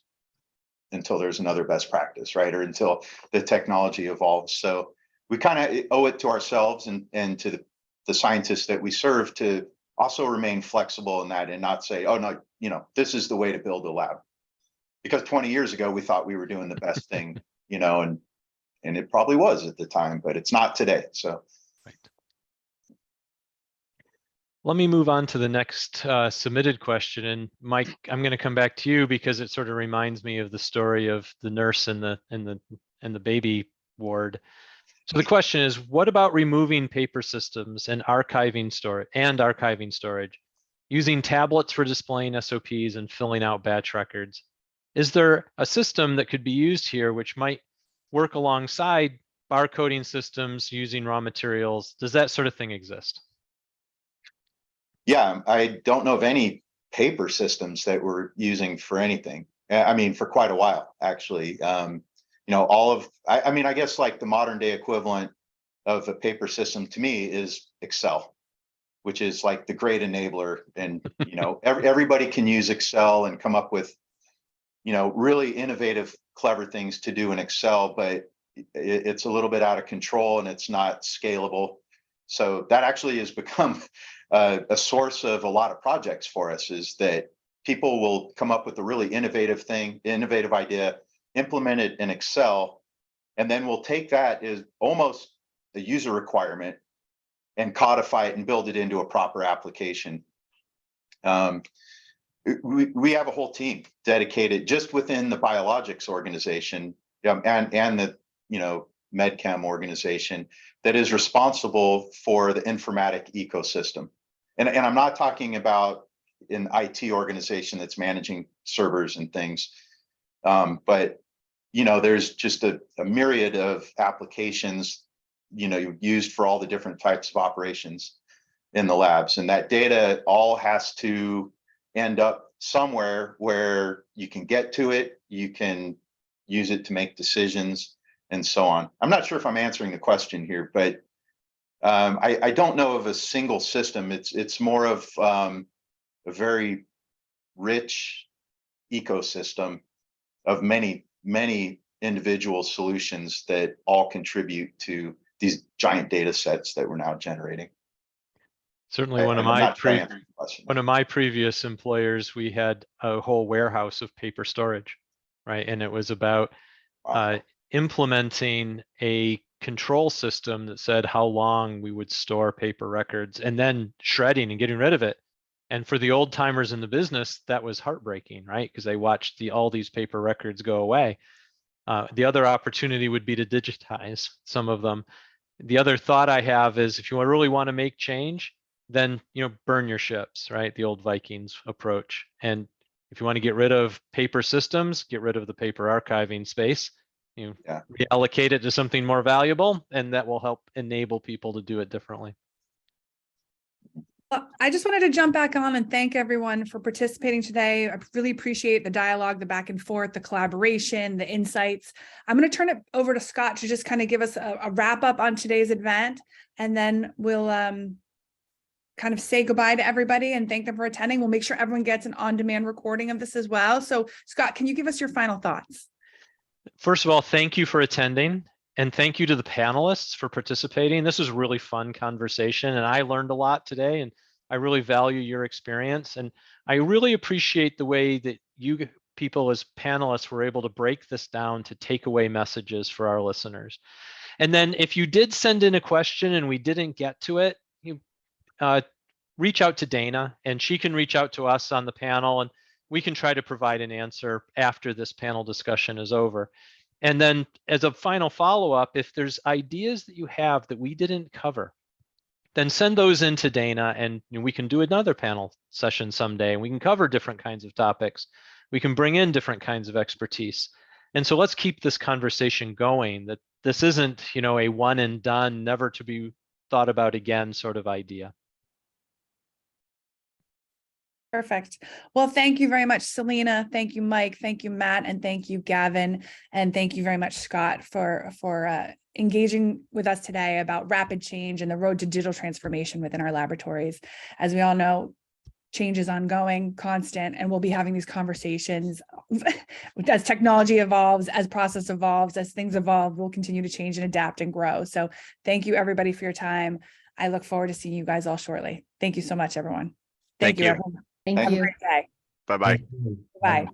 until there's another best practice, right? Or until the technology evolves. So we kind of owe it to ourselves and to the scientists that we serve to also remain flexible in that and not say, oh no, you know, this is the way to build a lab. Because 20 years ago, we thought we were doing the best thing, you know, and it probably was at the time, but it's not today. So, Right. Let me move on to the next submitted question. And Mike, I'm going to come back to you because it sort of reminds me of the story of the nurse in the baby ward. So the question is, what about removing paper systems and archiving storage, using tablets for displaying SOPs and filling out batch records? Is there a system that could be used here which might work alongside barcoding systems using raw materials? Does that sort of thing exist? yeah, I don't know of any paper systems that we're using for anything. I mean, for quite a while, actually. You know, I mean, I guess like the modern day equivalent of a paper system to me is Excel, which is like the great enabler. And, you know, everybody can use Excel and come up with, you know, really innovative, clever things to do in Excel, but it's a little bit out of control and it's not scalable. So that actually has become a source of a lot of projects for us, is that people will come up with a really innovative idea, implement it in Excel, and then we'll take that as almost a user requirement and codify it and build it into a proper application. We have a whole team dedicated just within the biologics organization and the, you know, MedChem organization that is responsible for the informatic ecosystem. And I'm not talking about an IT organization that's managing servers and things, but, you know, there's just a myriad of applications, you know, used for all the different types of operations in the labs. And that data all has to end up somewhere where you can get to it, you can use it to make decisions, and so on. I'm not sure if I'm answering the question here, but I don't know of a single system. It's more of a very rich ecosystem of many individual solutions that all contribute to these giant data sets that we're now generating. Certainly one of I'm my not trying to answer your question. one of my previous employers, we had a whole warehouse of paper storage, right? And it was about Wow. implementing a control system that said how long we would store paper records and then shredding and getting rid of it. And for the old timers in the business, that was heartbreaking, right? Because they watched all these paper records go away. The other opportunity would be to digitize some of them. The other thought I have is if you really want to make change, then burn your ships, right? The old Vikings approach. And if you want to get rid of paper systems, get rid of the paper archiving space. Yeah. Reallocate it to something more valuable, and that will help enable people to do it differently. Well, I just wanted to jump back on and thank everyone for participating today. I really appreciate the dialogue, the back and forth, the collaboration, the insights. I'm going to turn it over to Scott to just kind of give us a wrap up on today's event, and then we'll kind of say goodbye to everybody and thank them for attending. We'll make sure everyone gets an on-demand recording of this as well. So Scott, can you give us your final thoughts? First of all, thank you for attending, and thank you to the panelists for participating. This was a really fun conversation, and I learned a lot today, and I really value your experience. And I really appreciate the way that you people as panelists were able to break this down to takeaway messages for our listeners. And then if you did send in a question and we didn't get to it, you reach out to Dana, and she can reach out to us on the panel, and we can try to provide an answer after this panel discussion is over. And then as a final follow-up, if there's ideas that you have that we didn't cover, then send those in to Dana, and we can do another panel session someday, and we can cover different kinds of topics. We can bring in different kinds of expertise. And so let's keep this conversation going, that this isn't, a one and done, never to be thought about again sort of idea. Perfect. Well, thank you very much, Selena. Thank you, Mike. Thank you, Matt. And thank you, Gavin. And thank you very much, Scott, for engaging with us today about rapid change and the road to digital transformation within our laboratories. As we all know, change is ongoing, constant, and we'll be having these conversations as technology evolves, as process evolves, as things evolve, we'll continue to change and adapt and grow. So thank you, everybody, for your time. I look forward to seeing you guys all shortly. Thank you so much, everyone. Thank you. Everyone. Thank Have a you. great day. Bye-bye. Bye.